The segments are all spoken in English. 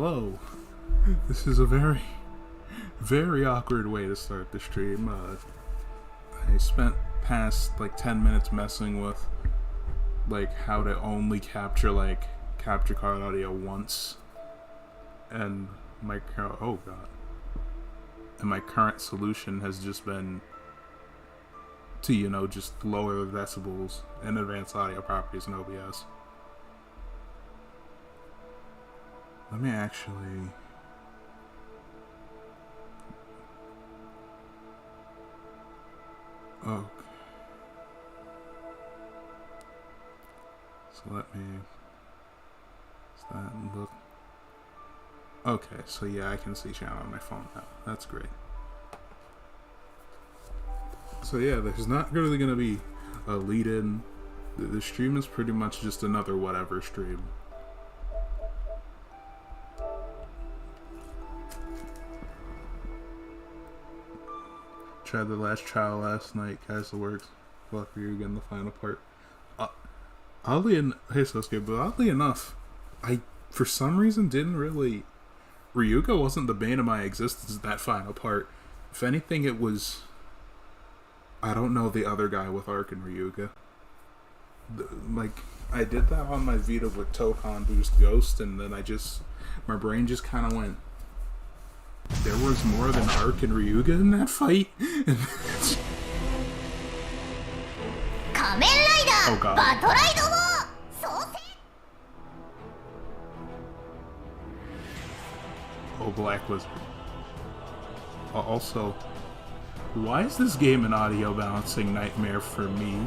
Hello. This is a very, very awkward way to start the stream. I spent past like 10 minutes messing with like how to only capture capture card audio once, and my current solution has just been to just lower the decibels and advanced audio properties in OBS. Let me actually... Okay. So let me... look. Okay, so yeah, I can see channel on my phone now. That's great. So yeah, there's not really gonna be a lead-in. The stream is pretty much just another whatever stream. Tried the last trial last night, guys. The works. Fuck you again. The final part. Oddly enough, I for some reason didn't really. Ryuga wasn't the bane of my existence in that final part. If anything, it was. I don't know, the other guy with Arc and Ryuga. I did that on my Vita with Tokan Boost Ghost, and then my brain just kind of went. There was more than Arc and Ryuga in that fight? Kamen Rider! Oh god. Battride War Genesis! Oh, Black Wizard. Also, why is this game an audio balancing nightmare for me?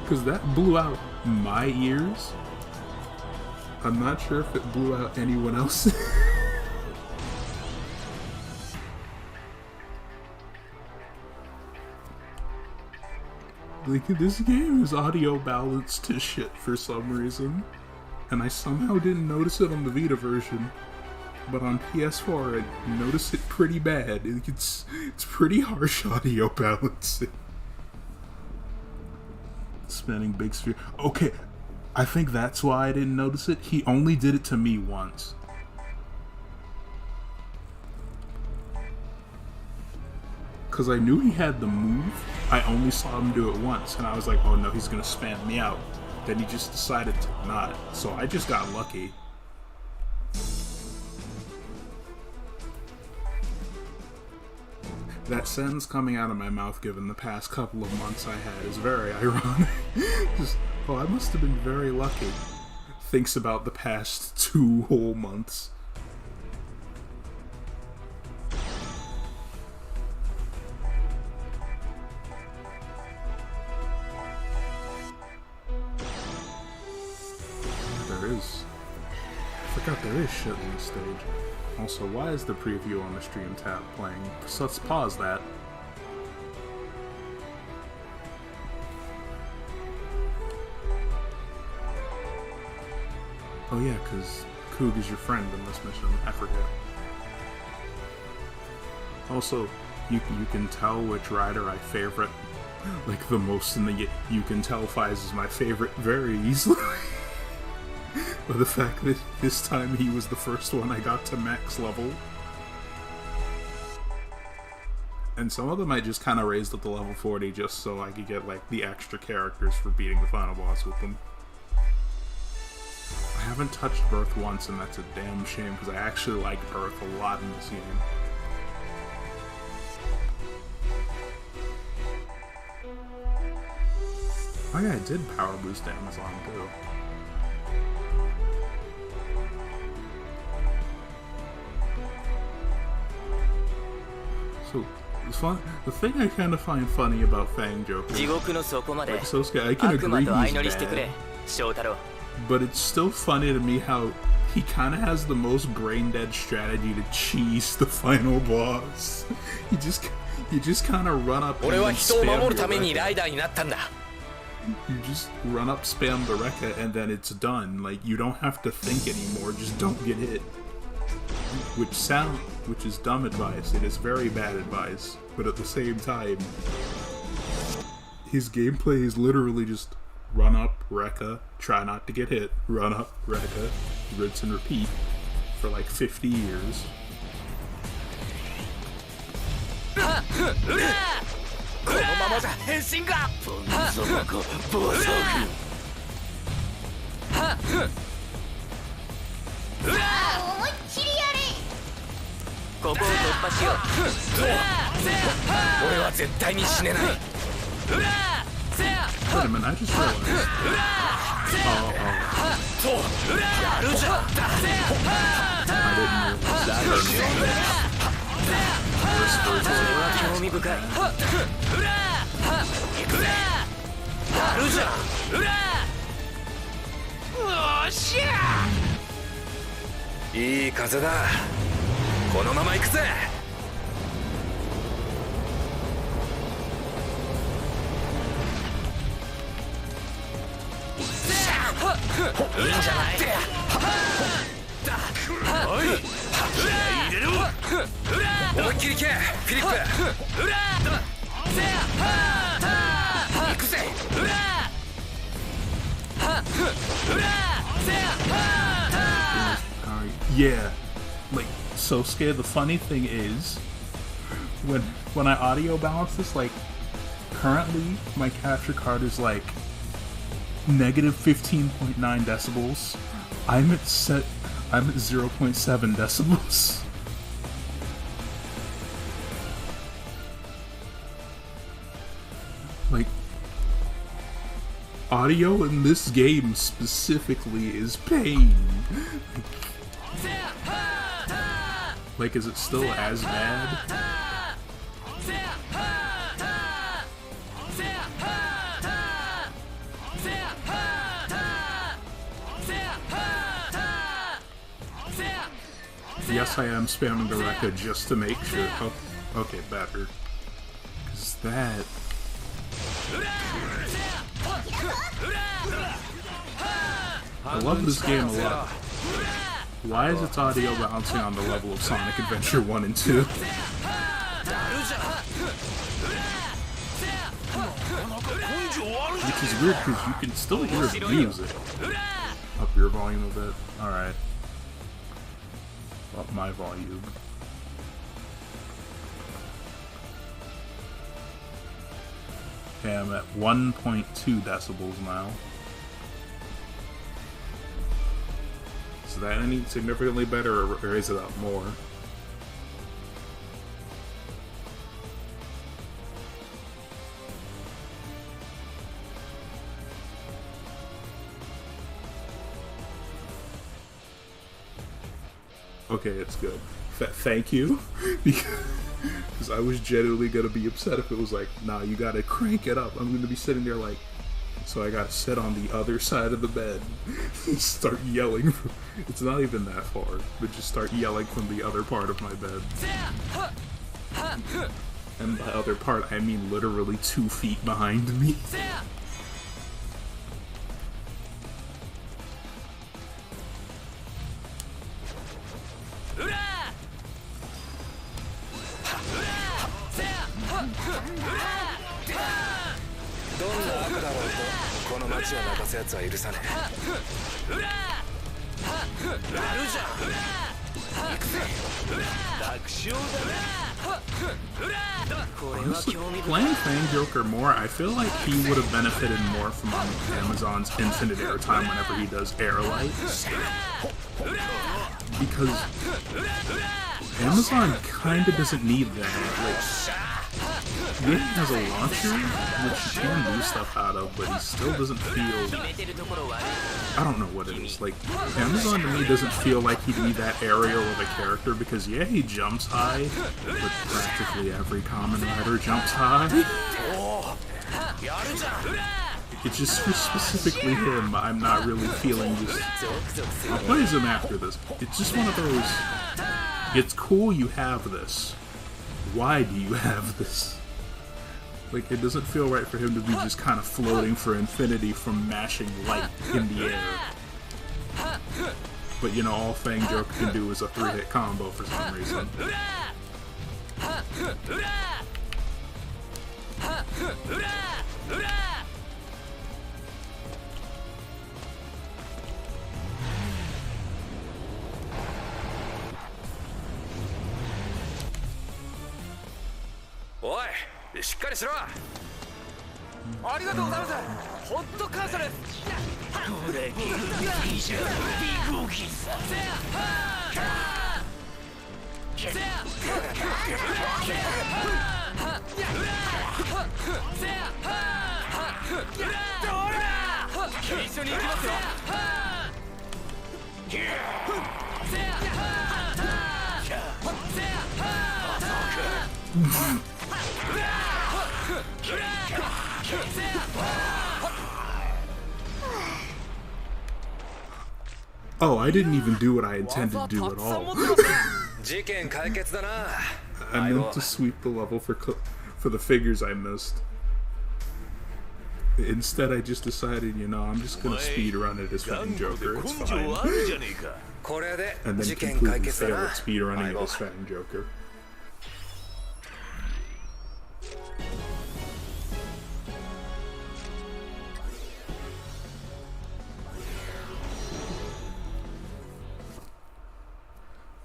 Because that blew out my ears. I'm not sure if it blew out anyone else. This game is audio balanced to shit for some reason, and I somehow didn't notice it on the Vita version, but on PS4 I noticed it pretty bad. It's pretty harsh audio balancing. Spinning big sphere. Okay, I think that's why I didn't notice it. He only did it to me once. Because I knew he had the move, I only saw him do it once, and I was like, oh no, he's gonna spam me out. Then he just decided to not, so I just got lucky. That sentence coming out of my mouth, given the past couple of months I had, is very ironic. Oh, I must have been very lucky. Thinks about the past 2 whole months. I forgot there is shit on the stage. Also, why is the preview on the stream tab playing? So let's pause that. Oh yeah, because Coog is your friend in this mission. I forget. Also, you can tell which rider I favorite, like the most in the game. You can tell Fies is my favorite very easily. But the fact that this time he was the first one I got to max level. And some of them I just kind of raised up to level 40 just so I could get like the extra characters for beating the final boss with them. I haven't touched Birth once, and that's a damn shame because I actually like Birth a lot in this game. Oh yeah, I did power boost Amazon too. So, it's fun. The thing I kind of find funny about Fang Joker, like Sosuke, I can agree he's bad, but it's still funny to me how he kind of has the most brain-dead strategy to cheese the final boss. You just kind of run up and spam You just run up, spam the Rekka, and then it's done. Like, you don't have to think anymore, just don't get hit. Which is dumb advice. It is very bad advice, but at the same time, his gameplay is literally just run up, Rekka, try not to get hit, run up, Rekka. rinse and repeat for like 50 years. Wait a minute, I just realized. Iい風だ。このまま行くぜ。いいんじゃない。おい、入れろ。思いっきりいけ、フィリップ。行くぜ。Yeah, like Sosuke. The funny thing is, when I audio balance this, like currently my capture card is like negative 15.9 decibels. I'm at 0.7 decibels. Like, audio in this game specifically is pain. Like, is it still as bad? Yes, I am spamming the record just to make sure. Oh, okay, better. Cause that... I love this game a lot. Why is its audio bouncing on the level of Sonic Adventure 1 and 2? Which is weird because you can still hear the music. Up your volume a bit. Alright. Up my volume. Okay, I'm at 1.2 decibels now. Is that any significantly better, or is it up more? Okay, it's good. Thank you. Because I was genuinely gonna be upset if it was like, nah, you gotta crank it up. I'm gonna be sitting there like, so I gotta sit on the other side of the bed and start yelling. It's not even that far, but just start yelling from the other part of my bed. And by other part, I mean literally 2 feet behind me. Honestly, playing Fang Joker more, I feel like he would have benefited more from Amazon's infinite airtime whenever he does Airlight. Because Amazon kinda doesn't need that. Like, yeah, he has a launcher, which you can do stuff out of, but he still doesn't feel... I don't know what it is. Like, Amazon to me doesn't feel like he'd be that aerial of a character, because yeah, he jumps high, but practically every Kamen Rider jumps high. It's just for specifically him, I'm not really feeling this. I'll play as him after this. It's just one of those... It's cool you have this. Why do you have this? Like, it doesn't feel right for him to be just kind of floating for infinity from mashing light in the air. But, you know, all Fang Joker can do is a 3-hit combo for some reason. しっかりしろ。ありがとうございます。本当感謝です。これギリじゃビゴギさ。せやはあ。せや。せやはあ。せやはあ。一緒に行きますよ。せやはOh, I didn't even do what I intended to do at all. 事件解決だな。 I meant to sweep the level for the figures I missed. Instead, I just decided, you know, I'm just gonna speedrun it as Fang Joker. It's fine. これで And then 事件解 completely 決だ fail な。 at speedrunning it as Fang Joker.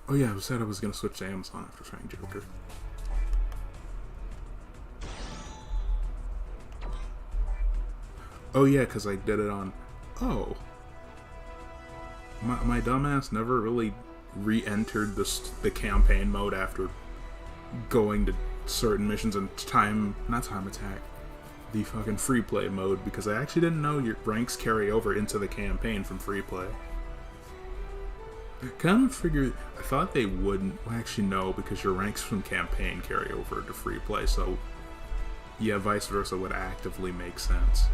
Oh yeah, I said I was gonna switch to Amazon after Fang Joker. Oh yeah, because I did it on... Oh. My dumbass never really re-entered the campaign mode after going to certain missions and not time attack, the fucking free play mode, because I actually didn't know your ranks carry over into the campaign from free play. Kind of figured, I thought they wouldn't. Well, actually no, because your ranks from campaign carry over to free play, so yeah, vice versa would actively make sense.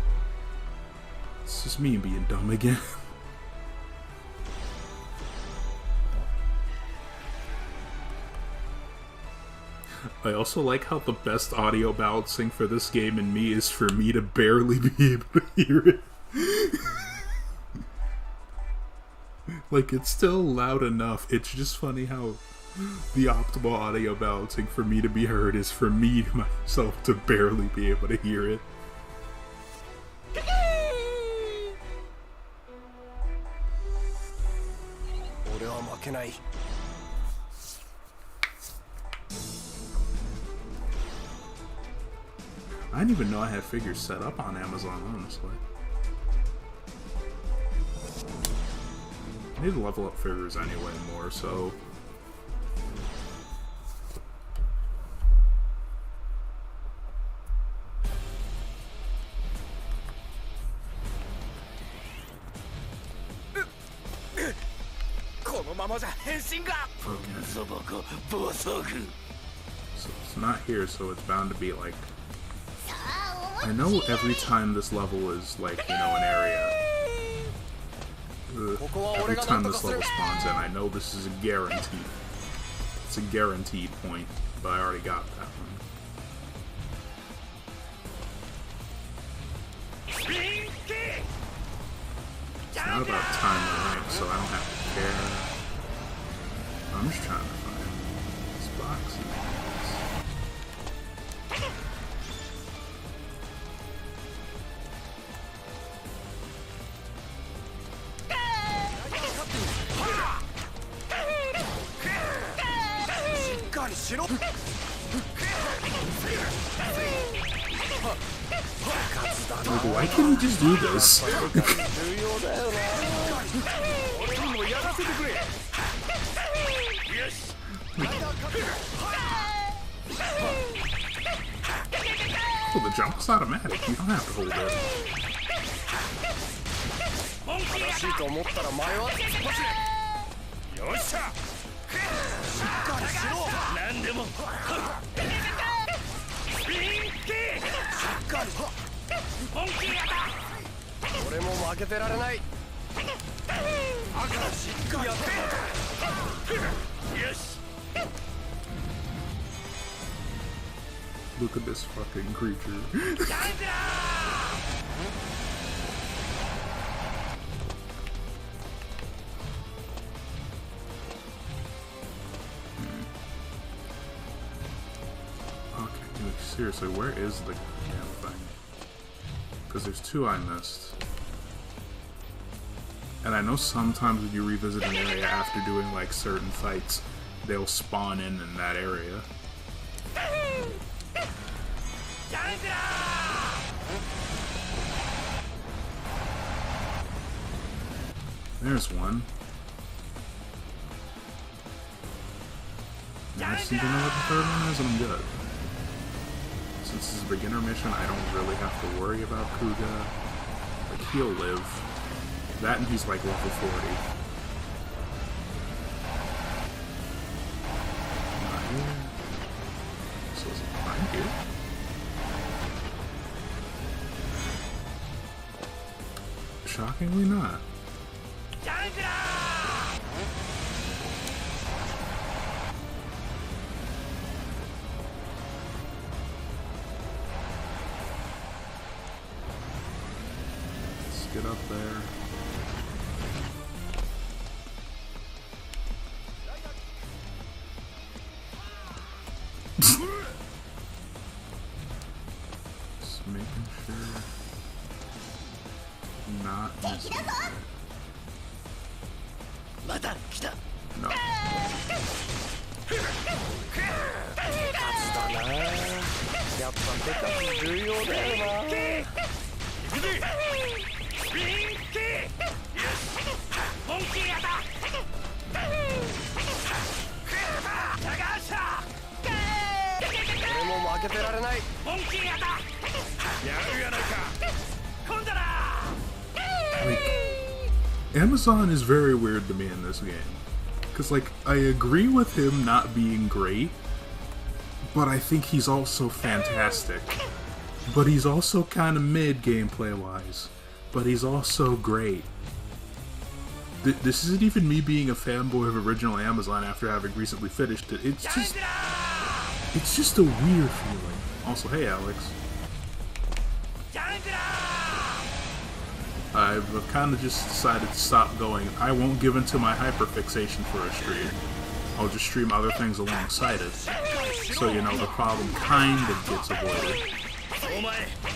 It's just me being dumb again. I also like how the best audio balancing for this game and me is for me to barely be able to hear it. Like, it's still loud enough. It's just funny how the optimal audio balancing for me to be heard is for me, myself, to barely be able to hear it. I didn't even know I had figures set up on Amazon, honestly. I need to level up figures anyway more, so... So it's not here, so it's bound to be like... I know every time this level is like, you know, an area... every time this level spawns in, I know this is a guarantee. It's a guaranteed point, but I already got that one. It's not about time or rank, so I don't have to care. I'm just trying to find this box. Like, why can't he just do this? Oh, the jump is automatic. You don't have to hold it. Look at this fucking creature. Okay, dude, seriously, where is the damn thing? Because there's two I missed. And I know sometimes when you revisit an area after doing like certain fights, they'll spawn in that area. There's one. I just need to know what the third one is and I'm good. Since this is a beginner mission, I don't really have to worry about Kuga. Like, he'll live. That and he's like level 40. Not here. So is it behind here? Shockingly not. Let's get up there. Just making sure. Not missing it. また来た No. だなやっぱ手数重要だよな行くぜビンキーよしモンキーやだ高橋俺も負けてられないモンキーやだやるやないか今度だ Like, Amazon is very weird to me in this game. Because, like, I agree with him not being great, but I think he's also fantastic. But he's also kind of mid gameplay-wise. But he's also great. This isn't even me being a fanboy of original Amazon after having recently finished it. It's just a weird feeling. Also, hey Alex. I've kind of just decided to stop going. I won't give into my hyperfixation for a stream. I'll just stream other things alongside it. So, you know, the problem kind of gets avoided.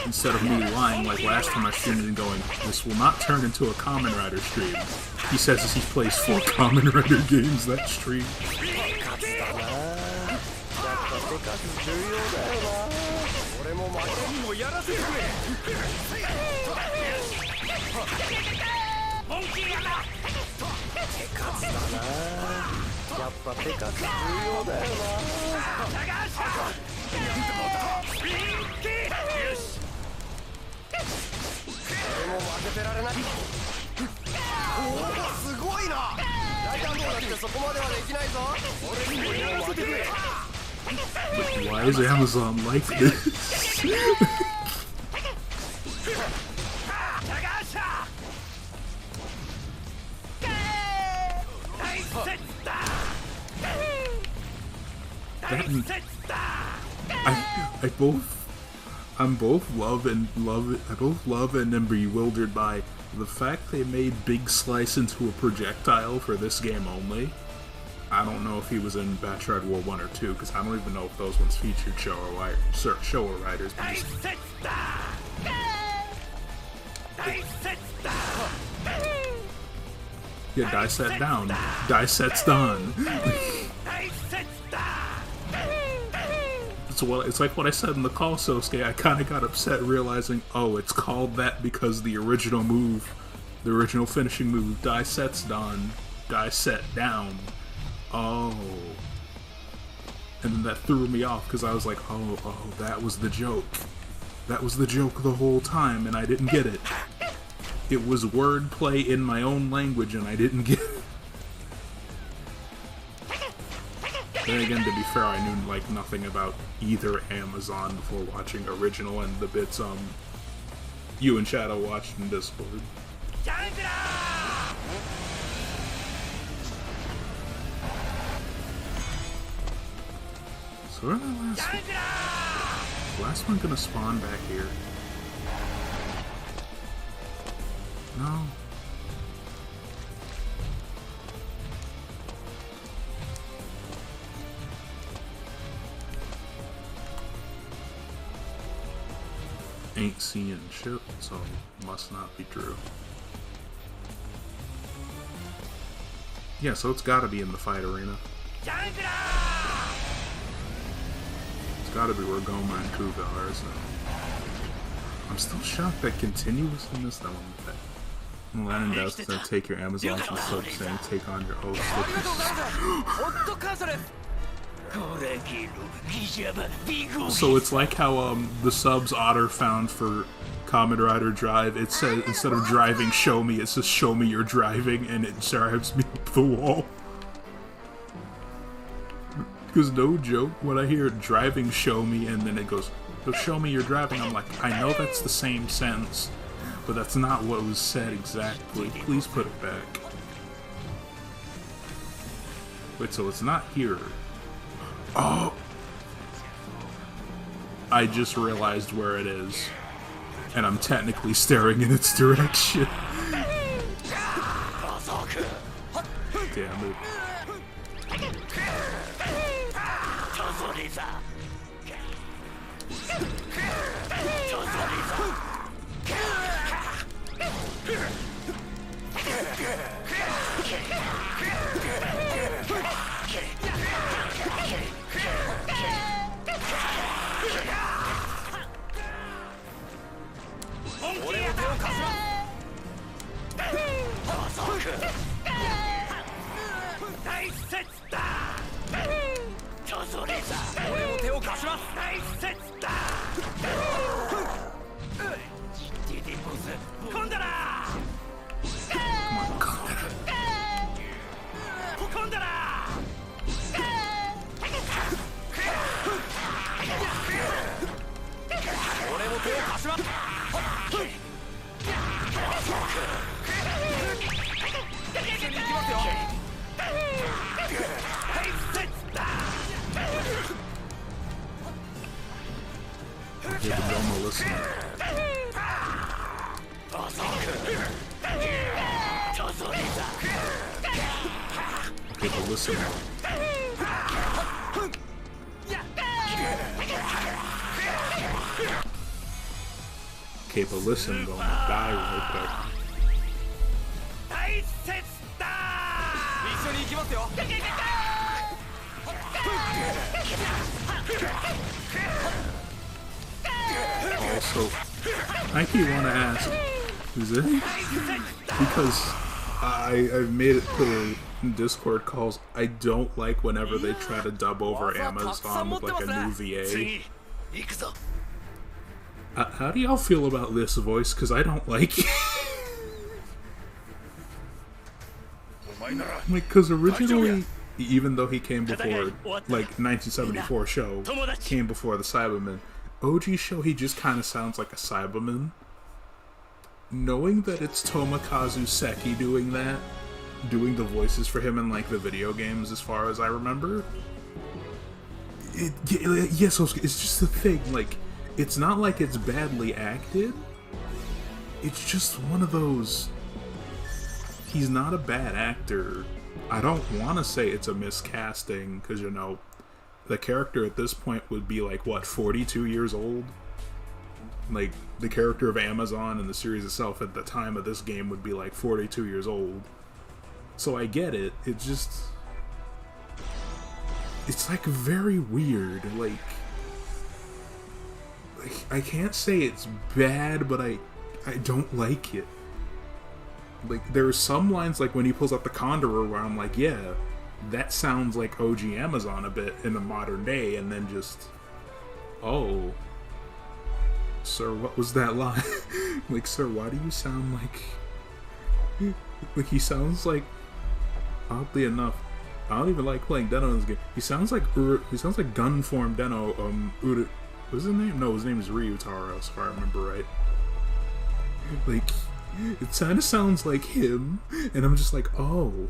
Instead of me lying like last time I streamed and going, this will not turn into a Kamen Rider stream. He says as he plays 4 Kamen Rider games that stream. But why is Amazon like this? I both love and am bewildered by the fact they made Big Slice into a projectile for this game only. I don't know if he was in Battride War 1 or 2, because I don't even know if those ones featured Showa Riders. Yeah, die set down. Die set's done. It's like what I said in the call, Sosuke. I kind of got upset realizing, oh, it's called that because the original move, the original finishing move, die set's done, die set down. Oh. And then that threw me off because I was like, oh, that was the joke. That was the joke the whole time and I didn't get it. It was wordplay in my own language and I didn't get it. Then again, to be fair, I knew like nothing about either Amazon before watching original and the bits you and Shadow watched in Discord. So where did the last one gonna spawn back here? No. Ain't seeing shit, so must not be true. Yeah, so it's gotta be in the fight arena. It's gotta be where Goma and Kuga are, so... I'm still shocked that continuously missed that one with that. Landon does to take your Amazon from sub saying take on your own stickers. So it's like how the subs Otter found for Kamen Rider Drive, it says instead of driving show me, it says show me you're driving, and it drives me up the wall. Because no joke, when I hear driving show me and then it goes show me you're driving, I'm like, I know that's the same sentence, but that's not what was said exactly. Please put it back. Wait, so it's not here. Oh! I just realized where it is. And I'm technically staring in its direction. Damn it. You're the Domo listener. Okay, but listen. Okay, but listen, I'm gonna die real quick. Also, I keep want to ask, is it? Because I've made it clear in Discord calls, I don't like whenever they try to dub over Amazon with like a new VA. How do y'all feel about this voice? Because I don't like it. Like, because originally, even though he came before, like, 1974 show, came before the Cybermen, OG show, he just kind of sounds like a Cyberman. Knowing that it's Tomokazu Seki doing that, doing the voices for him in, like, the video games, as far as I remember, yes, it's just the thing, like, it's not like it's badly acted, it's just one of those... He's not a bad actor. I don't want to say it's a miscasting, because, you know, the character at this point would be, like, what, 42 years old? Like, the character of Amazon in the series itself at the time of this game would be, like, 42 years old. So I get it. It's just... It's, like, very weird. Like I can't say it's bad, but I don't like it. Like, there are some lines, like, when he pulls out the Condorer, where I'm like, yeah, that sounds like OG Amazon a bit in the modern day, and then just, oh, sir, what was that line? Like, sir, why do you sound like, he sounds like, oddly enough, I don't even like playing Den-O in this game, he sounds like Gunform Den-O, what's his name? No, his name is Ryutaro, if I remember right. Like, it kind of sounds like him, and I'm just like, oh.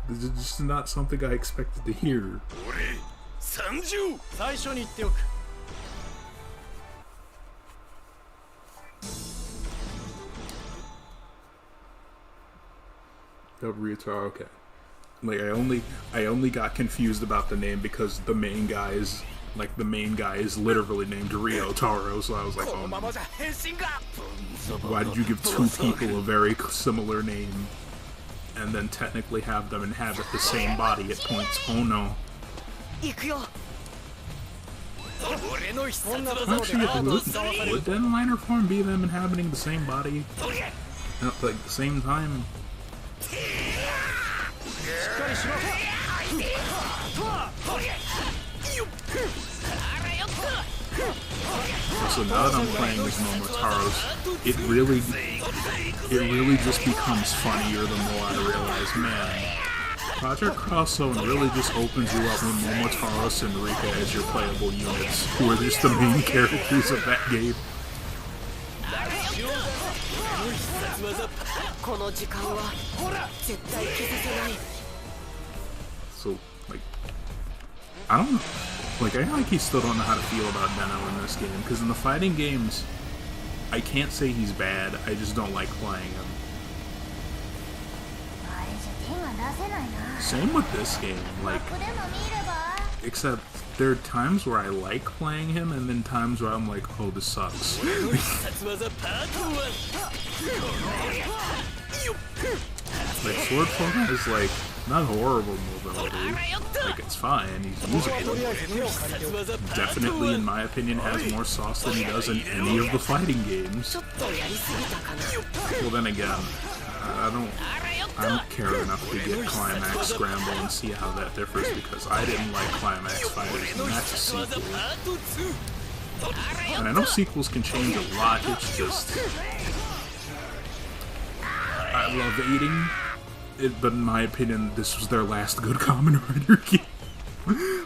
This is just not something I expected to hear. Ryutaro, okay. Like, I only got confused about the name because the main guy is... Like, the main guy is literally named Ryutaro, so I was like, oh, why did you give two people a very similar name and then technically have them inhabit the same body at points? Oh no. Actually, would Den Liner form be them inhabiting the same body at like the same time? So now that I'm playing with Momotaros, it really just becomes funnier the more I realize, man, Project Cross Zone really just opens you up with Momotaros and Rika as your playable units, who are just the main characters of that game. So, like, I don't know. Like, I like you still don't know how to feel about Den-O in this game, because in the fighting games, I can't say he's bad, I just don't like playing him. Same with this game, like, except there are times where I like playing him, and then times where I'm like, oh, this sucks. Like, Sword Form is, like, not horrible mobility. Like, it's fine, he's usable. Definitely, in my opinion, has more sauce than he does in any of the fighting games. Well, then again, I don't care enough to get Climax Scramble and see how that differs, because I didn't like Climax Fighters, and that's a sequel. And I know sequels can change a lot, it's just... I love aiding it, but in my opinion, this was their last good Kamen Rider game.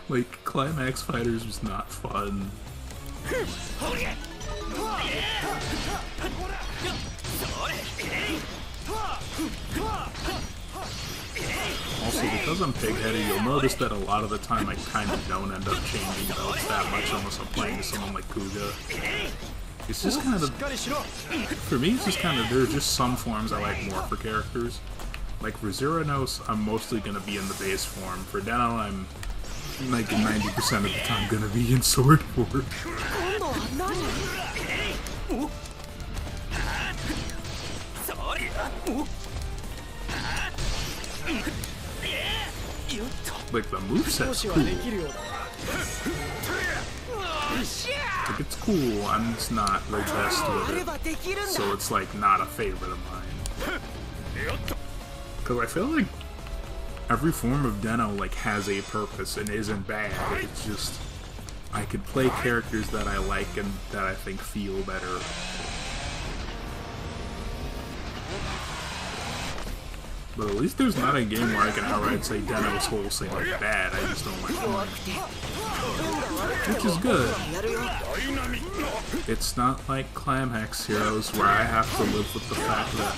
Like, Climax Fighters was not fun. Also, because I'm pig-headed, you'll notice that a lot of the time I kind of don't end up changing belts that much unless I'm playing with someone like Kuga. It's just kind of, for me, it's just kind of, there are just some forms I like more for characters. Like for Zeronos, I'm mostly going to be in the base form. For Den-O, I'm like 90% of the time going to be in sword form. Like, the moveset's cool. Like, it's cool, I'm just not the best with it. So it's, like, not a favorite of mine. Because I feel like every form of Den-O, like, has a purpose and isn't bad. It's just, I could play characters that I like and that I think feel better. But at least there's not a game where I can outright say Den-O's wholesale like bad, I just don't like playing. Which is good. It's not like Climax Heroes where I have to live with the fact that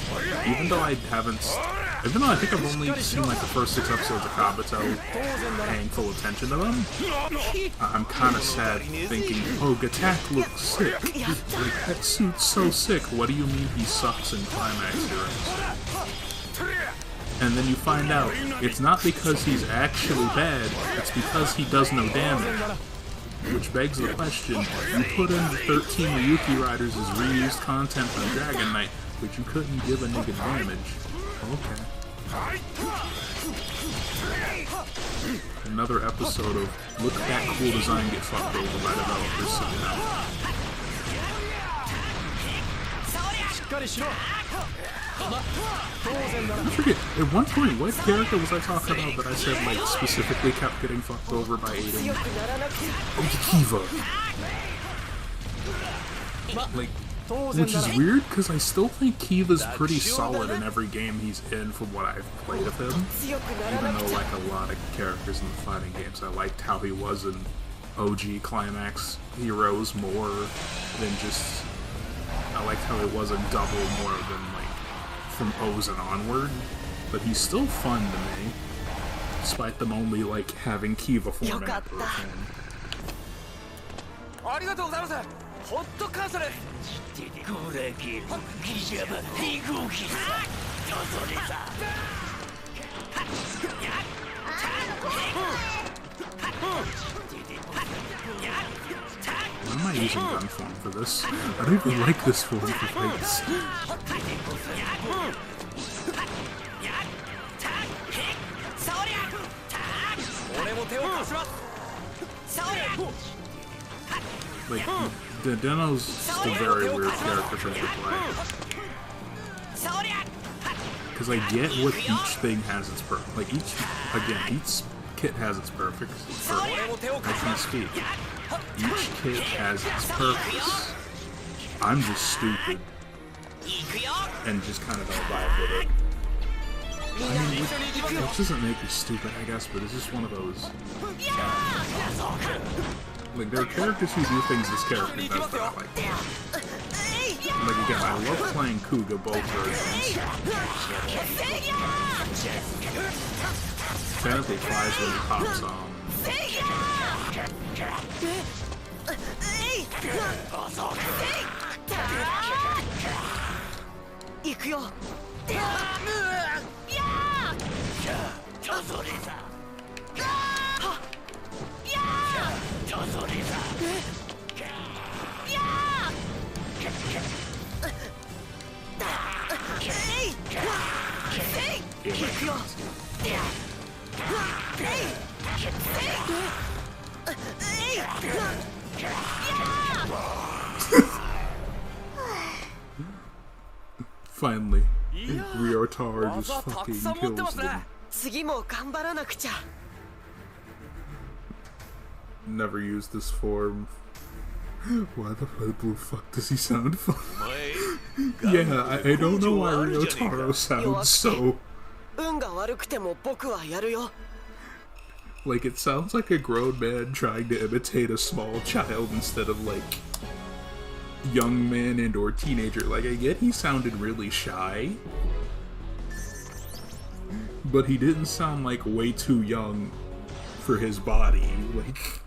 even though I think I've only seen like the first 6 episodes of Kabuto paying full attention to them, I'm kind of sad thinking, oh, Gatak looks sick. Like, that suit's so sick. What do you mean he sucks in Climax Heroes? And then you find out, it's not because he's actually bad, it's because he does no damage. Which begs the question, you put in the 13 Ryuki Riders as reused content on Dragon Knight, but you couldn't give a nigga damage. Okay. Another episode of look at that cool design get fucked over by developers sitting out. I forget, at one point, what character was I talking about that I said, like, specifically kept getting fucked over by aiding? Oh, Kiva. Like, which is weird, because I still think Kiva's pretty solid in every game he's in from what I've played of him. Even though, like, a lot of characters in the fighting games, I liked how he was in OG Climax Heroes more than just... I liked how he was in Double more than, like, from O's and onward, but he's still fun to me, despite them only, like, having Kiva form in it for a form. Why am I using gun form for this? I don't even like this form for fights. Like, Deno's just a very weird character for me to play. Because I get what each thing has its purpose. Like, each kit has its perfect purpose. I can speak. Each kit has its purpose. I'm just stupid. And just kind of don't vibe with it. I mean, which doesn't make me stupid, I guess, but it's just one of those. Like, there are characters who do things this character does that I like. Like, again, I love playing Kuga both versions. Technically flies when he pops on. Finally, Ryotaro just fucking kills them. Never used this form. Why the blue fuck does he sound fun? Yeah, I don't know why Ryotaro sounds so... Like, it sounds like a grown man trying to imitate a small child instead of, like, young man and or teenager. Like, I get he sounded really shy, but he didn't sound, like, way too young for his body. Like...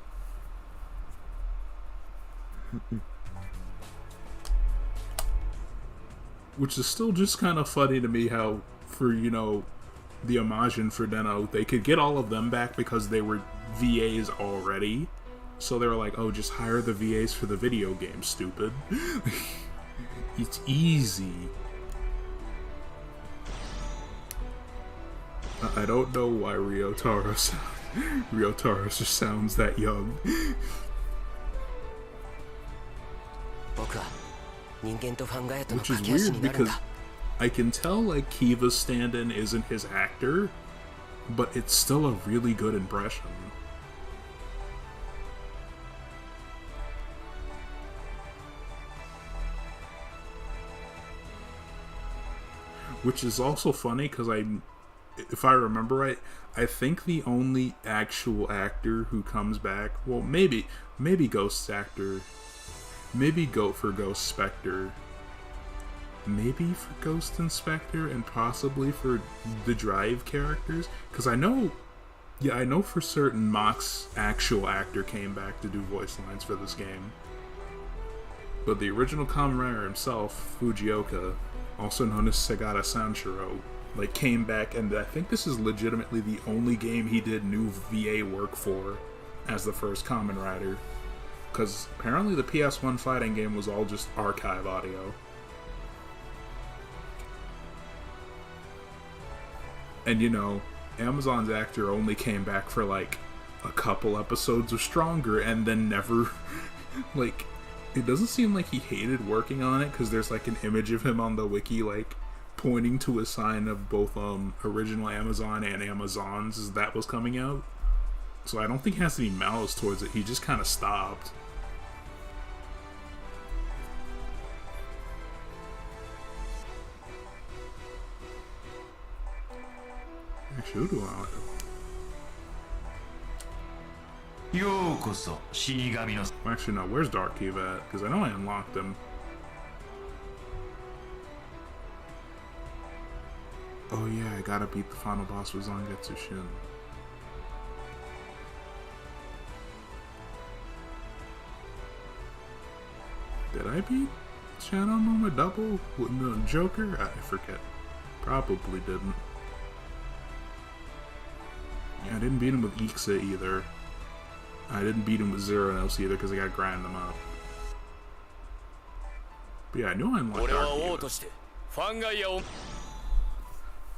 Which is still just kind of funny to me how, for, you know, the Imagine for Deno, they could get all of them back because they were VAs already. So they were like, oh, just hire the VAs for the video game, stupid. It's easy. I don't know why Ryotaro just sounds that young. Which is weird because I can tell, like, Kiva's stand-in isn't his actor, but it's still a really good impression. Which is also funny because if I remember right, I think the only actual actor who comes back, well, maybe Ghost's actor, maybe Goat for Ghost Spectre, maybe for Ghost Inspector, and possibly for the Drive characters, because I know for certain Mock's actual actor came back to do voice lines for this game. But the original Kamen Rider himself, Fujioka, also known as Sagata Sanshiro, like, came back, and I think this is legitimately the only game he did new VA work for as the first Kamen Rider. Because apparently the PS1 fighting game was all just archive audio. And, you know, Amazon's actor only came back for, like, a couple episodes of Stronger and then never, like, it doesn't seem like he hated working on it, because there's, like, an image of him on the wiki, like, pointing to a sign of both, original Amazon and Amazons as that was coming out. So I don't think he has any malice towards it, he just kind of stopped. Actually, who do I want to? Actually, no, where's Dark Kiva at? Because I know I unlocked him. Oh yeah, I gotta beat the final boss with Zangetsu Shin. Did I beat Shadow Noma double with the Joker? I forget. Probably didn't. Yeah, I didn't beat him with Ixa either. I didn't beat him with Zeranos either because I gotta grind them up. But yeah, I knew I unlocked Dark Kiva.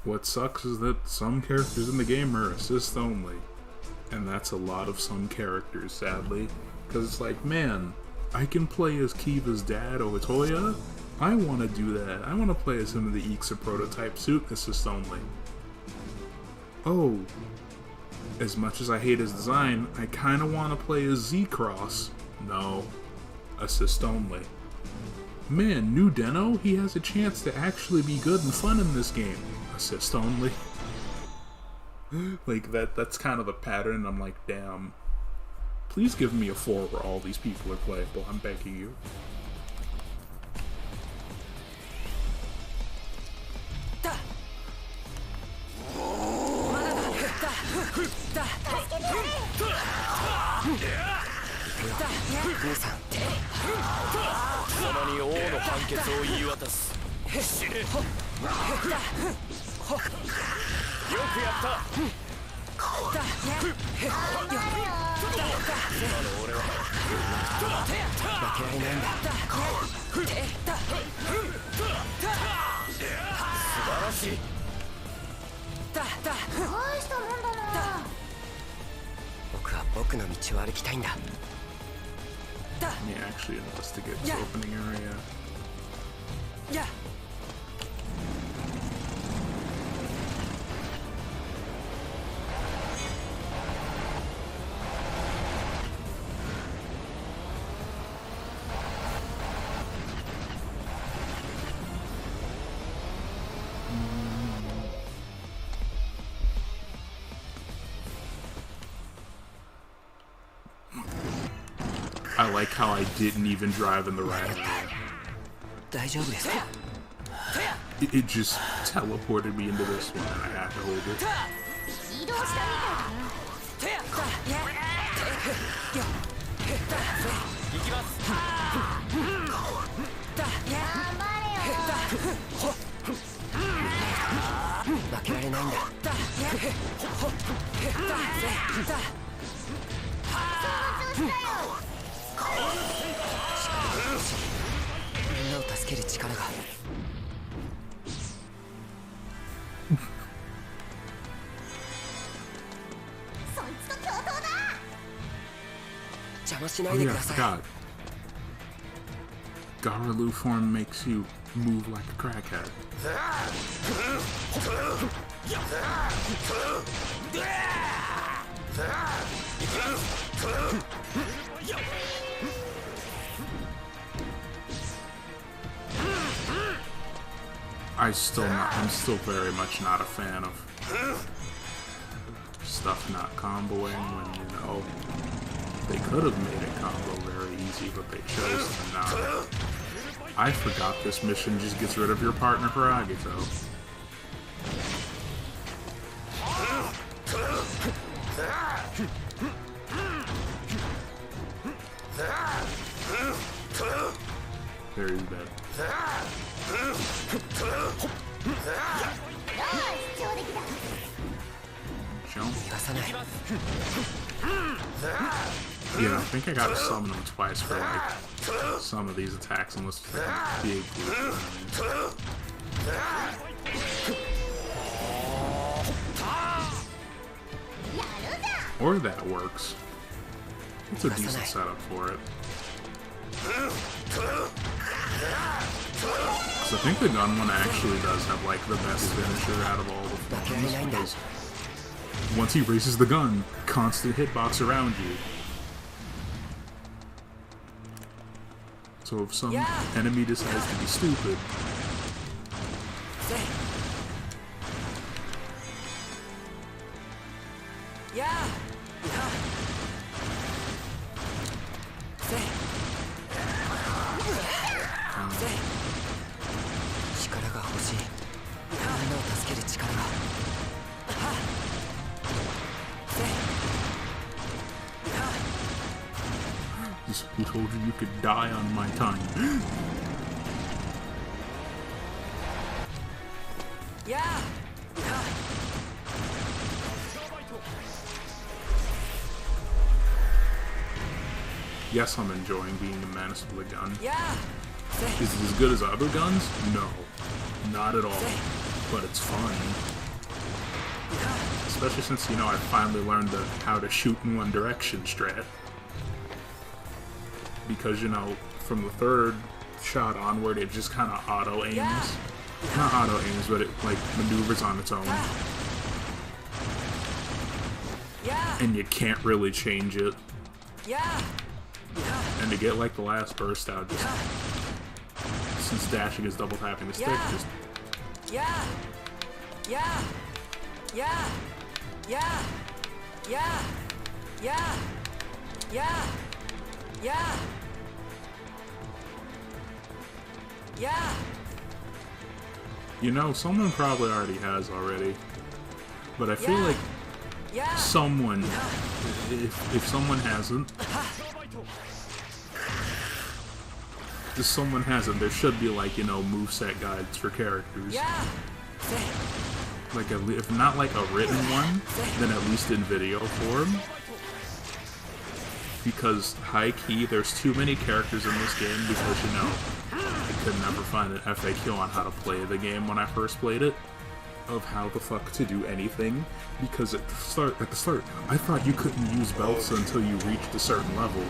What sucks is that some characters in the game are assist only. And that's a lot of some characters, sadly. Because it's like, man, I can play as Kiva's dad, Otoya. I want to do that. I want to play as him in the Ixa prototype suit, assist only. Oh, as much as I hate his design, I kind of want to play as Z-Cross. No, assist only. Man, new Deno, he has a chance to actually be good and fun in this game. Assist only. Like, that's kind of the pattern. I'm like, damn. Please give me a 4 where all these people are playable. I'm begging you. Let me actually investigate this opening area. I like how I didn't even drive in the right area. It just teleported me into this one and I had to hold it. 移動したみたいだな。行きます。頑張れよ。負けられないんだ。みんなを助ける力が。そいつと共闘だ。邪魔しな Oh いで yeah, く I ださい。 forgot. Garalu form makes you move like a crackhead. I'm still very much not a fan of stuff not comboing when, you know, they could have made it combo very easy, but they chose to not. I forgot this mission just gets rid of your partner prerogative. There he's dead. Jump. Yeah, I think I gotta summon him twice for like some of these attacks unless it's like a big group. Or that works. It's a decent setup for it. Because I think the gun one actually does have like the best finisher out of all the forms, because once he raises the gun, constant hitbox around you. So if some enemy decides to be stupid, who told you you could die on my time? Yes, I'm enjoying being the menace with a gun. Is it as good as other guns? No. Not at all. But it's fun. Especially since, you know, I finally learned how to shoot in one direction strat. because, you know, from the third shot onward, it just kind of auto-aims. Not auto-aims, but it, like, maneuvers on its own. And you can't really change it. And to get, like, the last burst out, just... Since dashing is double tapping the stick, just... You know, someone probably already has already. But I feel like someone, if someone hasn't, if someone hasn't, there should be, like, you know, moveset guides for characters. Like, if not like a written one, then at least in video form. Because, high-key, there's too many characters in this game because, you know, I could never find an FAQ on how to play the game when I first played it. Of how the fuck to do anything. Because at the start, I thought you couldn't use belts until you reached a certain level.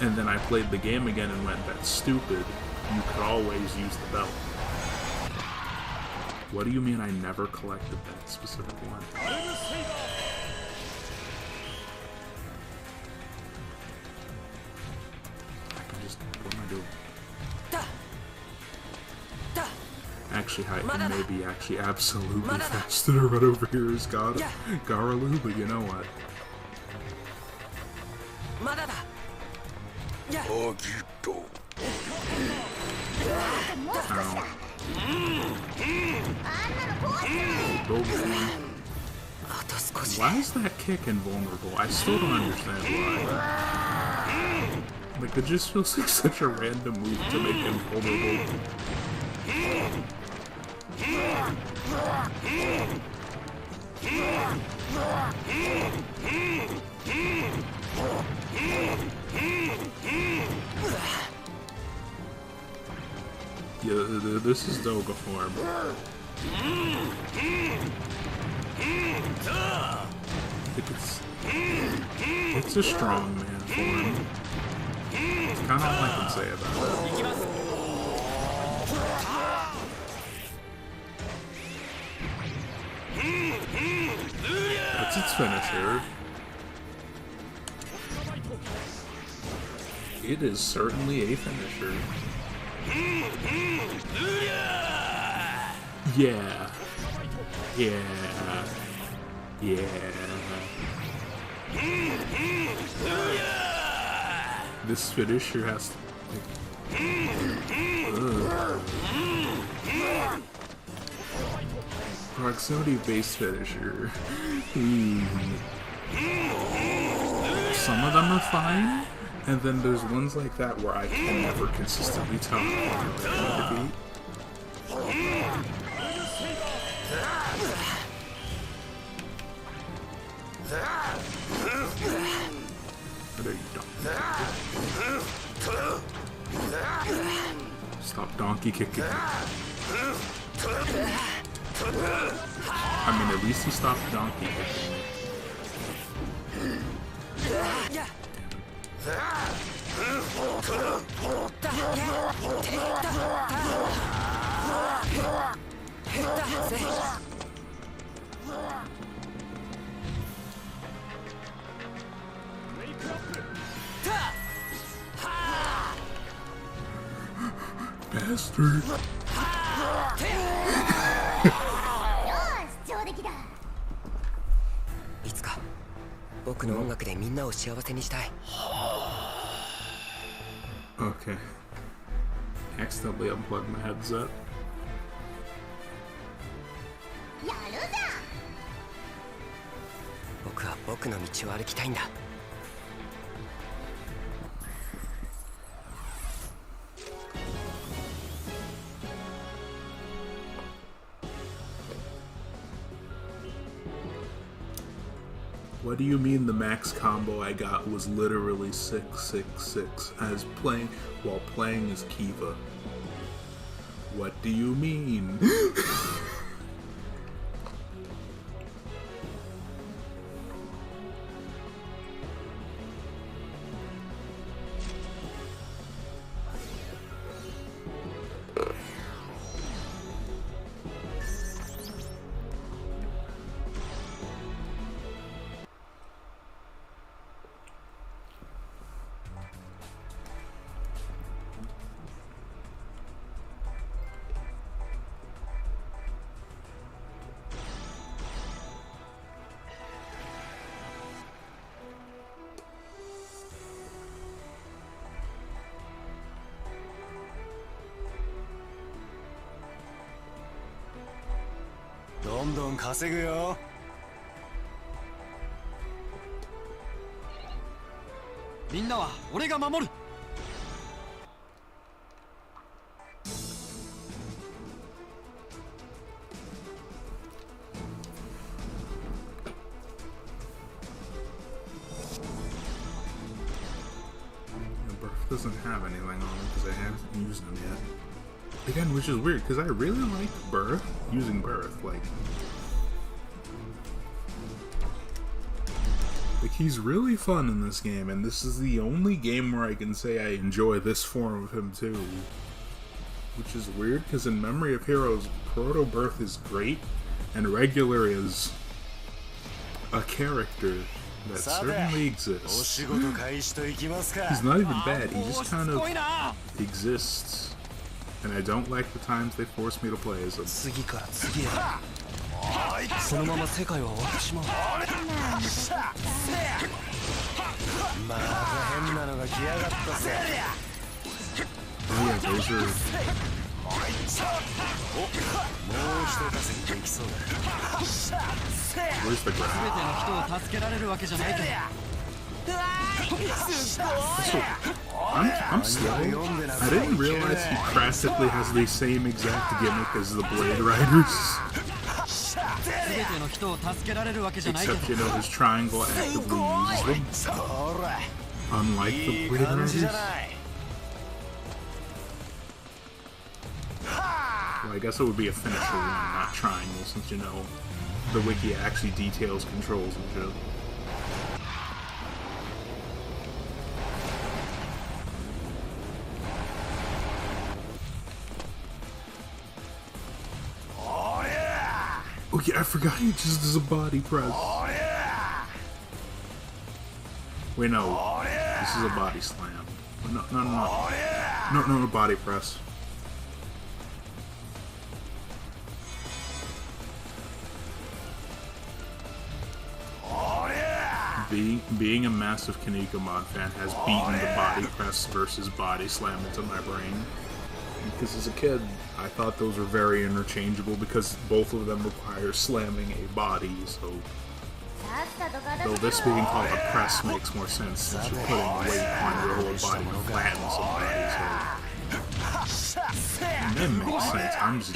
And then I played the game again and went, that's stupid. You could always use the belt. What do you mean I never collected that specific one? What am I doing? Actually, I may be actually absolutely faster to run over here as Garalu, but you know what? Why is that kick invulnerable? I still don't understand why. Like, it just feels like such a random move to make him vulnerable. Yeah, this is Doga form. It's a strong man form. It's kind of all I can say about it. That's its finisher. It is certainly a finisher. Yeah. Yeah. Yeah. This finisher has proximity-based finisher. Some of them are fine, and then there's ones like that where I can never consistently tell what they're going to be. There you don't. Stop donkey kicking. I mean, at least he stopped donkey kicking. Bastard. 上出来だ。いつか僕の音楽でみんなを幸せにしたい。 Okay. Accidentally unplugged my headset. やるじゃん。僕は僕の道を歩きたいんだ。 What do you mean the max combo I got was literally 666 while playing as Kiva? What do you mean? どんどん稼ぐよ。みんなは俺が守る。Doesn't have anything on him because I haven't used him yet. Again, which is weird because I really like using Birth. Like he's really fun in this game, and this is the only game where I can say I enjoy this form of him too. Which is weird because in Memory of Heroes, Proto Birth is great, and Regular is a character that certainly exists. He's not even bad, he just kind of exists. And I don't like the times they force me to play as him. このまま世界は終わってしまう。また変なのが来やがったぜ。Oh yeah, those are... もう一稼ぎできそうだ。 Where's the ground? 全ての人を助けられるわけじゃないけど。 I'm slow. I didn't realize he practically has the same exact gimmick as the Blade Riders. Except, you know, his triangle actively uses them. Unlike the Blade Riders. Well, I guess it would be a finisher one, not triangle, since, you know, the wiki actually details controls and shit. Oh yeah, I forgot he just does a body press. Wait, no. This is a body slam. No, body press. Being a massive Kaneko mod fan has beaten the body press versus body slam into my brain. Because as a kid, I thought those were very interchangeable because both of them require slamming a body, so... Though this being called a press makes more sense since you're putting weight on your whole body to flatten somebody, so... And that makes sense, I'm just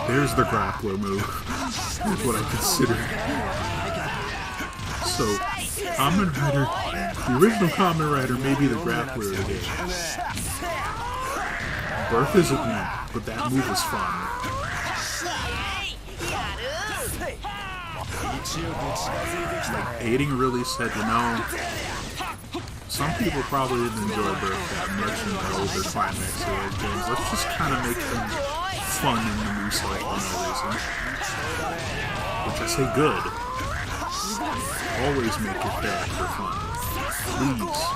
There's the grappler move. That's what I consider. So, Kamen Rider, the original Kamen Rider may be the grappler of the game. Birth isn't one, but that move is fun. Like, Aiding really said, you know, some people probably didn't enjoy Birth that much in the older Climax era games. Let's just kind of make them fun in the new cycle for no reason. Which I say good. Always make your character fun. Please.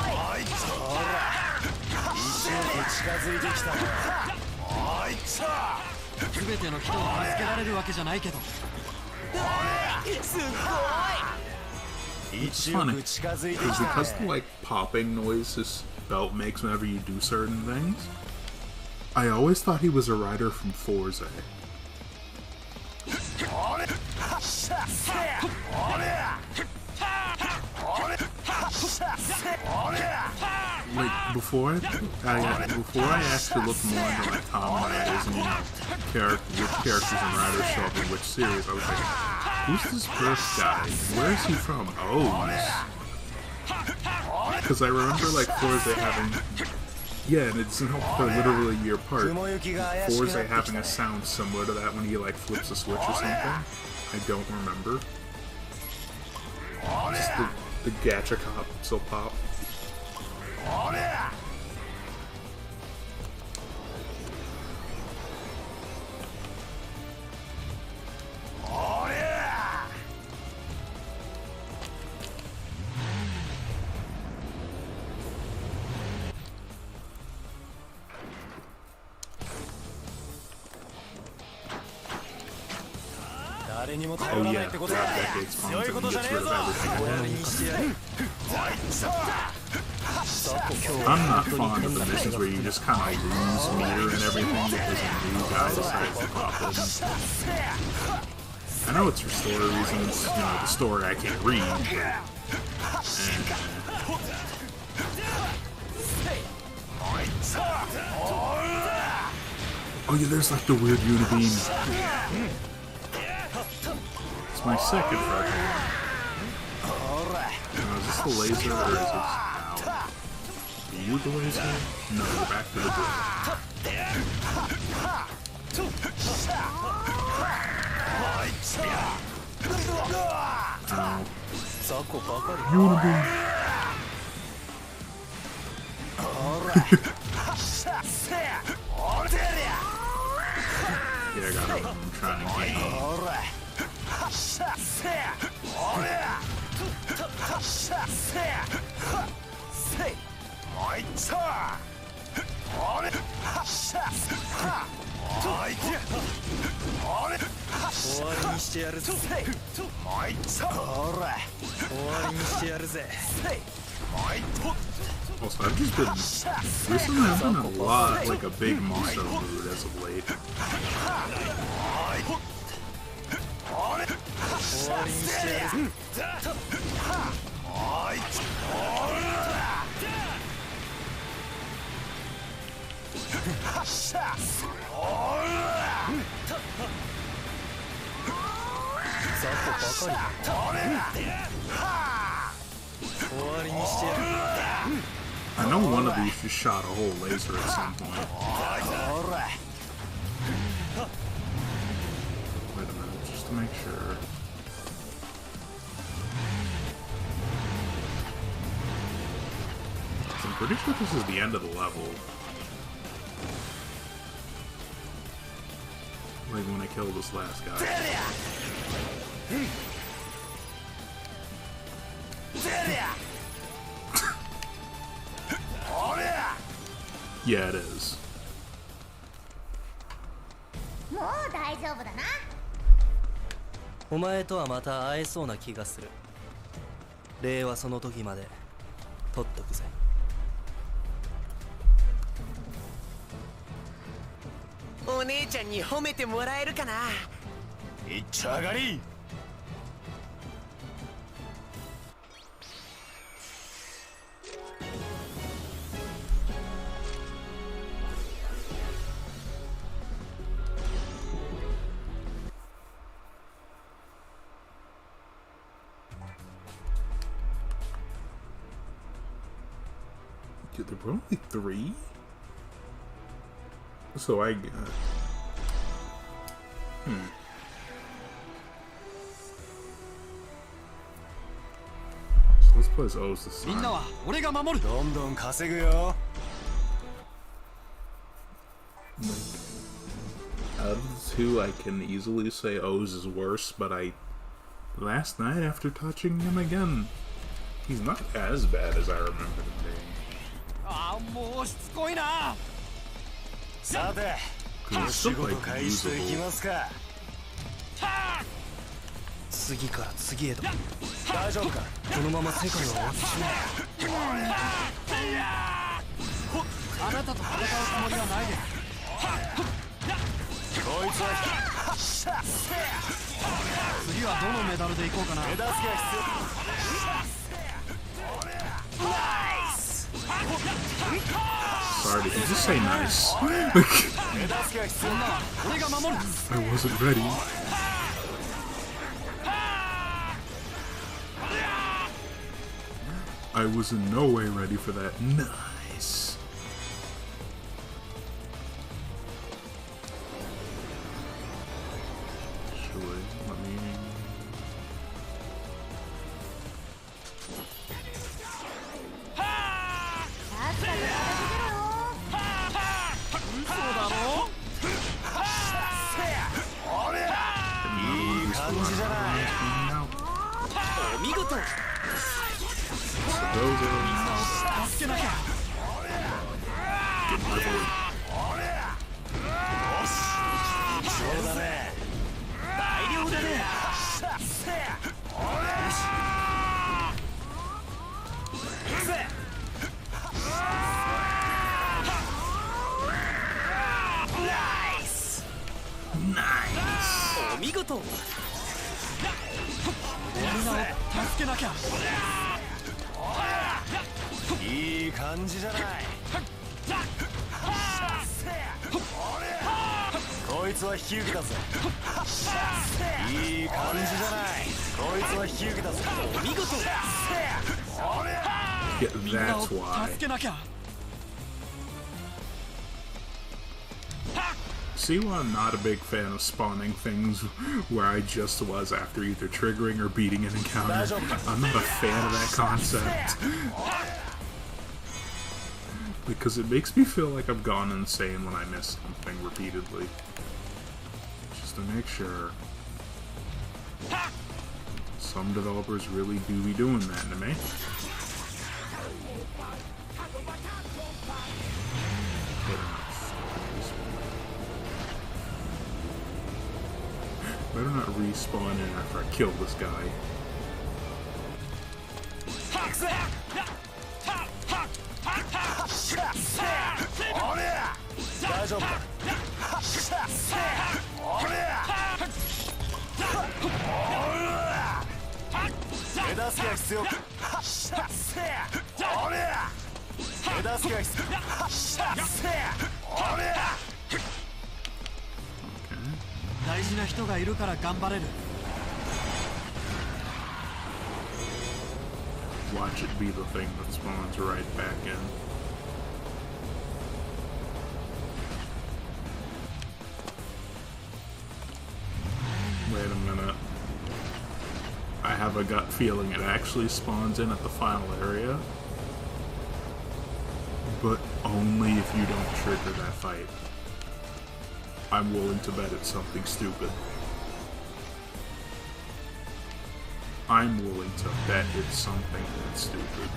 It's funny, because the like popping noise this belt makes whenever you do certain things, I always thought he was a rider from Forza. Like before I actually looked more into like Kamen Riders and which characters and riders show up in which series, I was like, who's this first guy? Where is he from? Oh, because I remember like Forza having, yeah, and it's for literally a year apart. Forza having a sound similar to that when he like flips a switch or something. I don't remember. Just the gacha cop still pop. Oh yeah, grab decade spawns and gets rid of everything. I'm not fond of the missions where you just kind of lose meter and everything because a new guy decides to pop in. I know it's for story reasons, you know, the story I can't read. Oh yeah, there's like the weird unibeam. It's my second fragile. Is this the laser or is it now? Are you the laser? No, back to the door. Ow. Unibeam. Yeah, I got him. I'm trying to get him. Also, I've just been recently. I've been a lot like a big Muso mood as of late. I know one of these just shot a whole laser at some point. Wait a minute, just to make sure. I'm pretty sure this is the end of the level. Like when I kill this last guy. Yeah, it is. もう大丈夫だな。お前とはまた会えそうな気がする。礼はその時まで取っとくぜ。お姉ちゃんに褒めてもらえるかな。いっちゃ上がり。Dude, there were only 3? So I got... So let's play as O's this time. どんどん稼ぐよ。 Out of the two, I can easily say O's is worse, but last night after touching him again, he's not as bad as I remember him being. ああ、もうしつこいな。さて、お仕事開始といきますか。次から次へと。大丈夫か。このまま世界は終わってしまう。あなたと戦うつもりはないです。こいつは次はどのメダルでいこうかな。手助けが必要。 Sorry, did you just say nice? I wasn't ready. I was in no way ready for that. Nice. Actually, let me... とう。みんなを助けなきゃ。いい感じじゃない。こいつは引き受けたぜ。いい感じじゃない。こいつは引き受けたぜ。お見事。 Yeah, みんなを that's why. 助けなきゃ。 See why I'm not a big fan of spawning things where I just was after either triggering or beating an encounter. I'm not a fan of that concept. Because it makes me feel like I've gone insane when I miss something repeatedly. Just to make sure. Some developers really do be doing that to me. Better not respawn in after I kill this guy. Watch it be the thing that spawns right back in. Wait a minute. I have a gut feeling it actually spawns in at the final area. But only if you don't trigger that fight. I'm willing to bet it's something stupid. I'm willing to bet it's something that's stupid.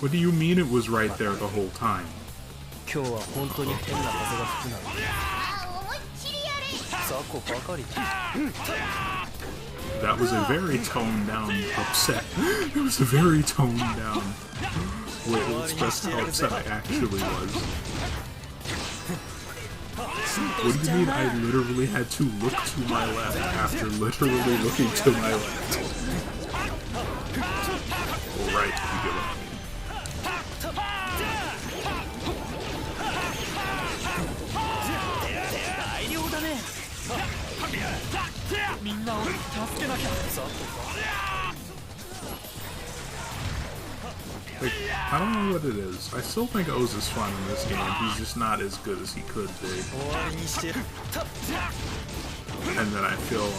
What do you mean it was right there the whole time? 今日は本当に変な風が吹くなんて。ああ思いっきりやれ。雑魚ばかりだ。 That was a very toned down upset. It was a very toned down way to express how upset I actually was. What do you mean I literally had to look to my left after literally looking to my left? Alright, you give up. Like, I don't know what it is. I still think Oz is fun in this game. He's just not as good as he could be. And then I feel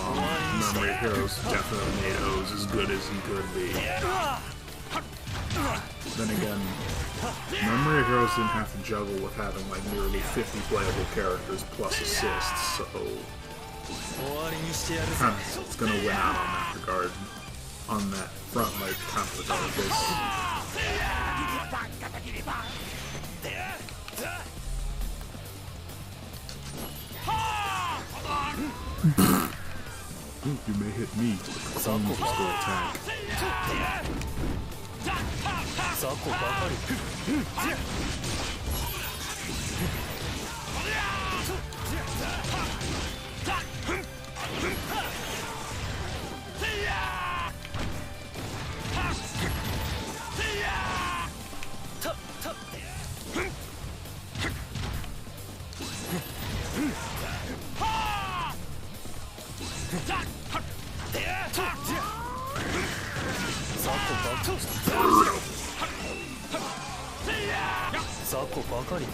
Memory Heroes definitely made Oz as good as he could be. Then again, Memory Heroes didn't have to juggle with having like nearly 50 playable characters plus assists, so it's gonna win out on that regard. On that front, like, kind of regardless. You may hit me, but the sun will still attack.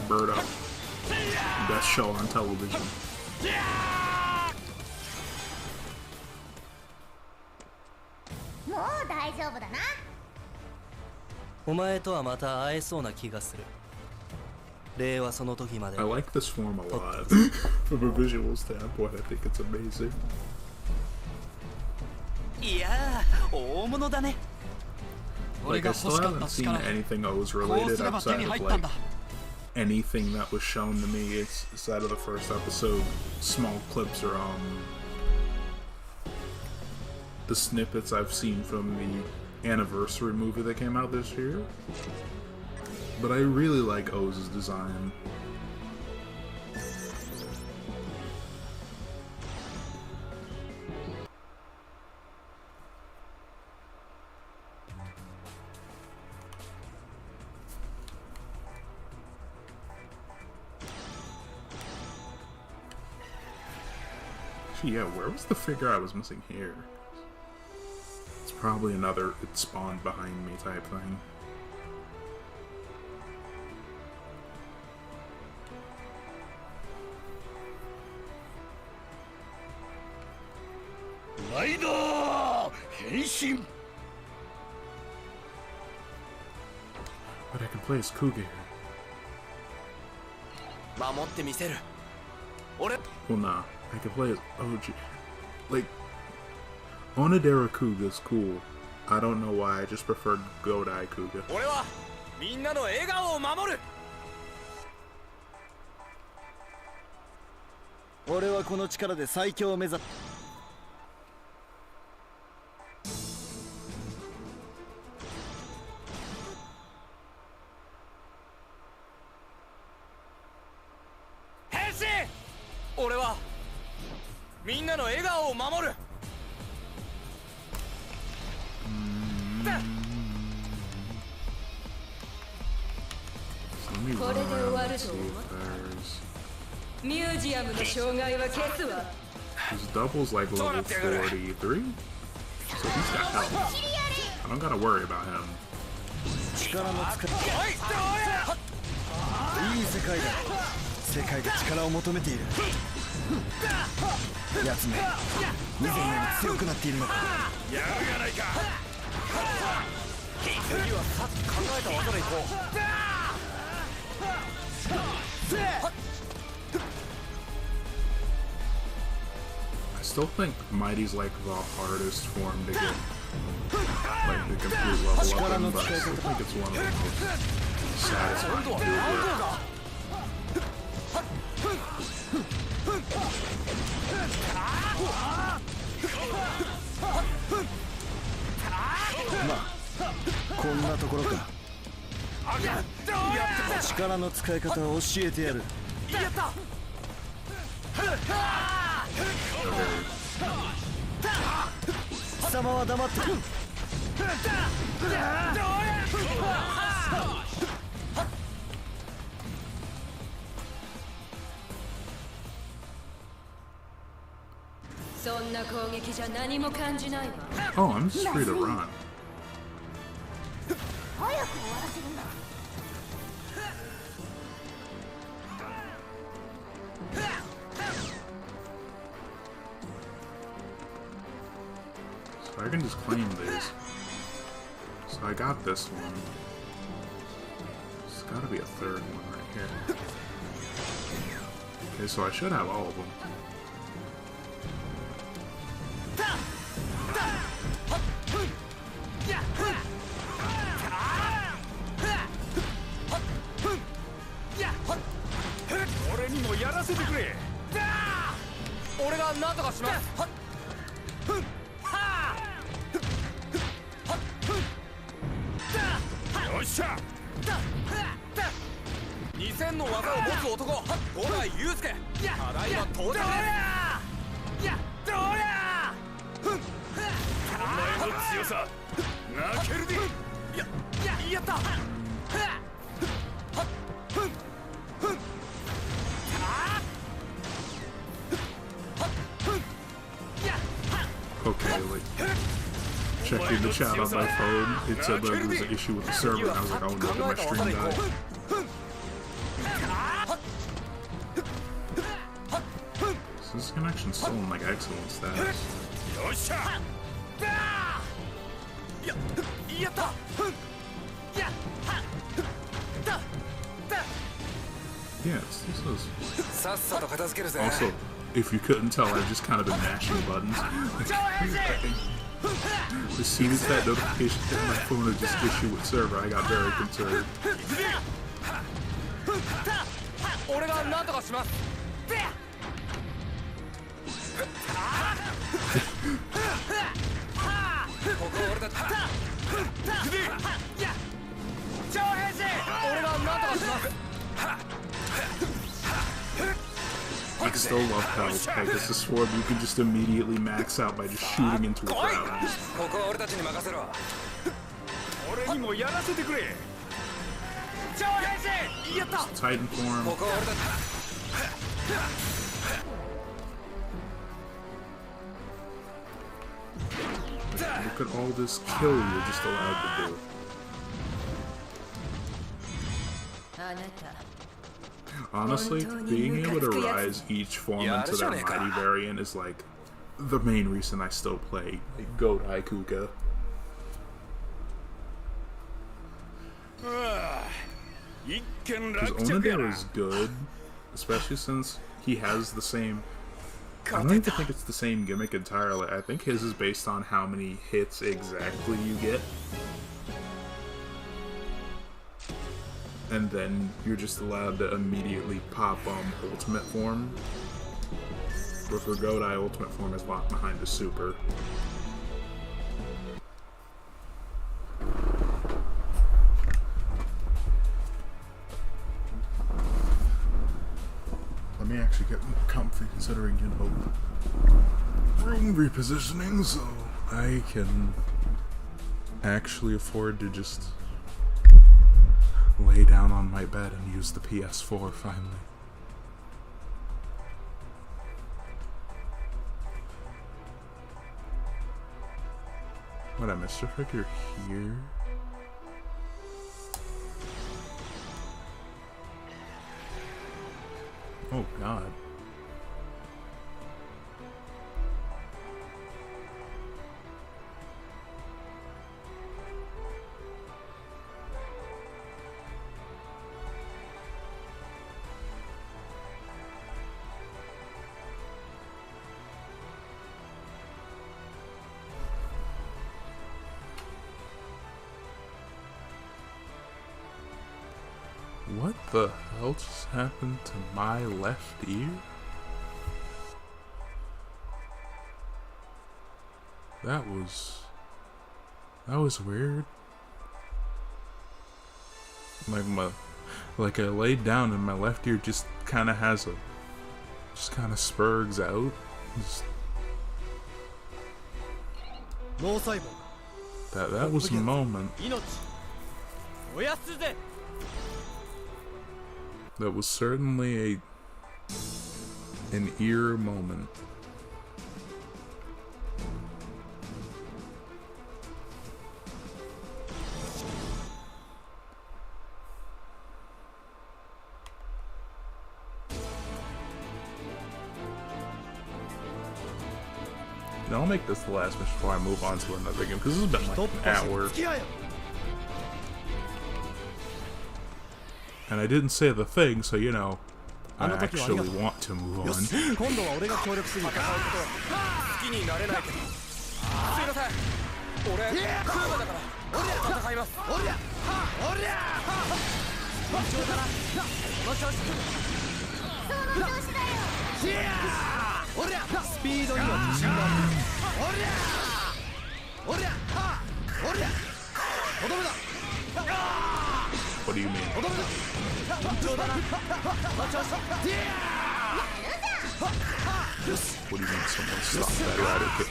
Bird up. Best show on television. もう大丈夫だな。お前とはまた会えそうな気がする。礼はその時まで I like this form a lot. From a visual standpoint, I think it's amazing. いやー大物だね。 Like, I still haven't seen anything O's related outside of like anything that was shown to me. It's outside of the first episode. Small clips or the snippets I've seen from the anniversary movie that came out this year. But I really like O's design. Yeah, where was the figure I was missing here? It's probably another it spawned behind me type thing. Rider! Henshin! But I can play as Kuge. 守ってみせる。俺 Well, nah. I can play as OG. Like, Onodera Kuga's cool. I don't know why. I just prefer Godai Kuga. 俺はみんなの笑顔を守る。俺はこの力で最強を目指す。変身。俺はみんなの笑顔を守る。Let me こ run れで終 around わ and る see と思 if った there's... ミュージアムの障害は消すわ。 His double's like level 43? So he's got health. I don't gotta worry about him. 力の使いいい世界だ。世界が力を求めている。奴め、以前より強くなっているのか。やるやないか。次はさっき考えた技でいこう。 I still think Mighty's like the hardest form to get like the complete level up in, but I still think it's one of the most satisfying to do with. まあ、こんなところか。力の使い方を教えてやる。やった。 貴様は黙ってる。そんな攻撃じゃ何も感じないわ。 Oh, I'm just free to run. 早く終わらせるんだ。 So I can just claim these. So I got this one. There's gotta be a third one right here. Okay, so I should have all of them. Yes! よっしゃ2000の技を持つ男五代祐介ただいま到着ですお前の強さ泣けるでやったOkay, like, checking the chat on my phone, it said that there was an issue with the server, and I was like, oh no, did my stream die? So this connection's still in, like, excellent status. よっしゃやったさっさと片付けるぜ。 Also, if you couldn't tell, I've just kind of been mashing buttons. As soon as that notification hit my phone to just issue with server, I got very concerned. 俺が何とかします。ここ俺たち。超変身。俺が何とかします。 I still love how Pegasus Swarm you can just immediately max out by just shooting into a crowd. ここは俺たちに任せろ。俺にもやらせてくれ。超変身。やった。 Titan form. ここは俺たち。 Look at all this kill you're just allowed to do. あなた Honestly, being able to rise each form into their mighty variant is like the main reason I still play Godai Kuga. Because Onodera is good, especially since he has the same... I don't even think it's the same gimmick entirely. I think his is based on how many hits exactly you get. And then you're just allowed to immediately pop ultimate form. But for Godai, ultimate form is locked behind the super. Let me actually get more comfy considering, you know, room repositioning, so I can actually afford to just lay down on my bed and use the PS4 finally. What, I missed a figure here? Oh god. What the hell just happened to my left ear? That was weird. Like I laid down and my left ear just kind of spurgs out. That was a moment. That was certainly an ear moment. Now I'll make this the last mission before I move on to another game, because this has been like an hour. And I didn't say the thing, so you know, I actually want to move on. What do you mean? What do you mean someone stopped that rider kick?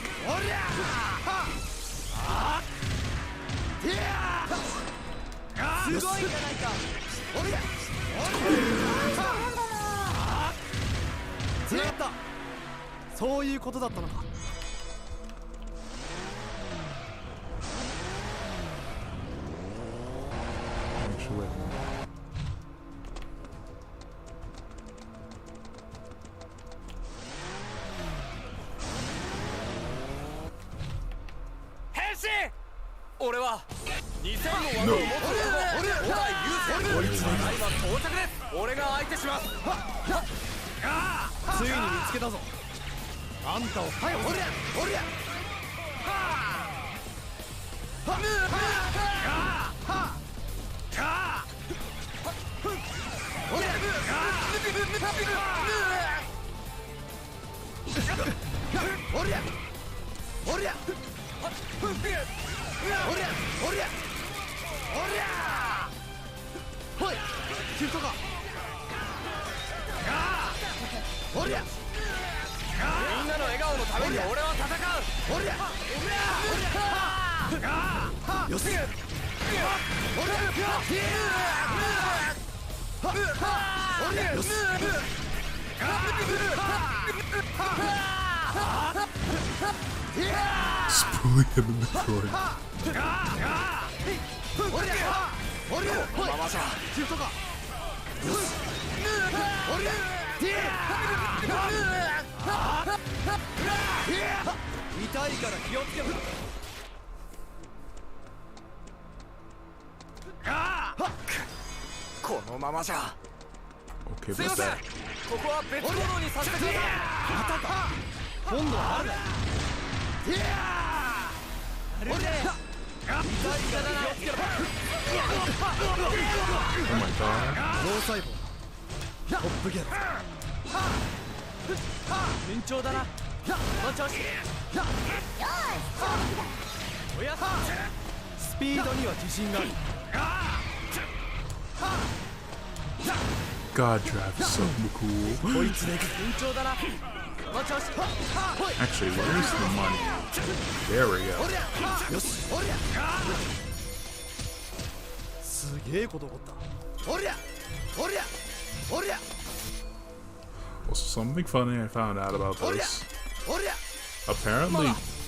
Actually, 俺は2000の技を持つ男、小田優勢。こいつは今到着です。俺が相手します。ついに見つけたぞ。あんたを逮捕する。おい、シフトか。みんなの笑顔のために俺は戦う。よし。よし。Just bully him in the throat. このままじゃシフトか。よし。痛いから気をつけろ。このままじゃ。 Okay, すい but ません。 that. ここは別行動にさせてください。今度は誰だ。痛いから気をつけろ。 Oh my god. 脳細胞トップギア。順調だな。この調子。おやスピードには自信がある。 God drive is so cool. こいつで順調だな。この調子。 Actually, where's the money? There we go. よし。すげえこと起こった。 Also, something funny I found out about this. Apparently,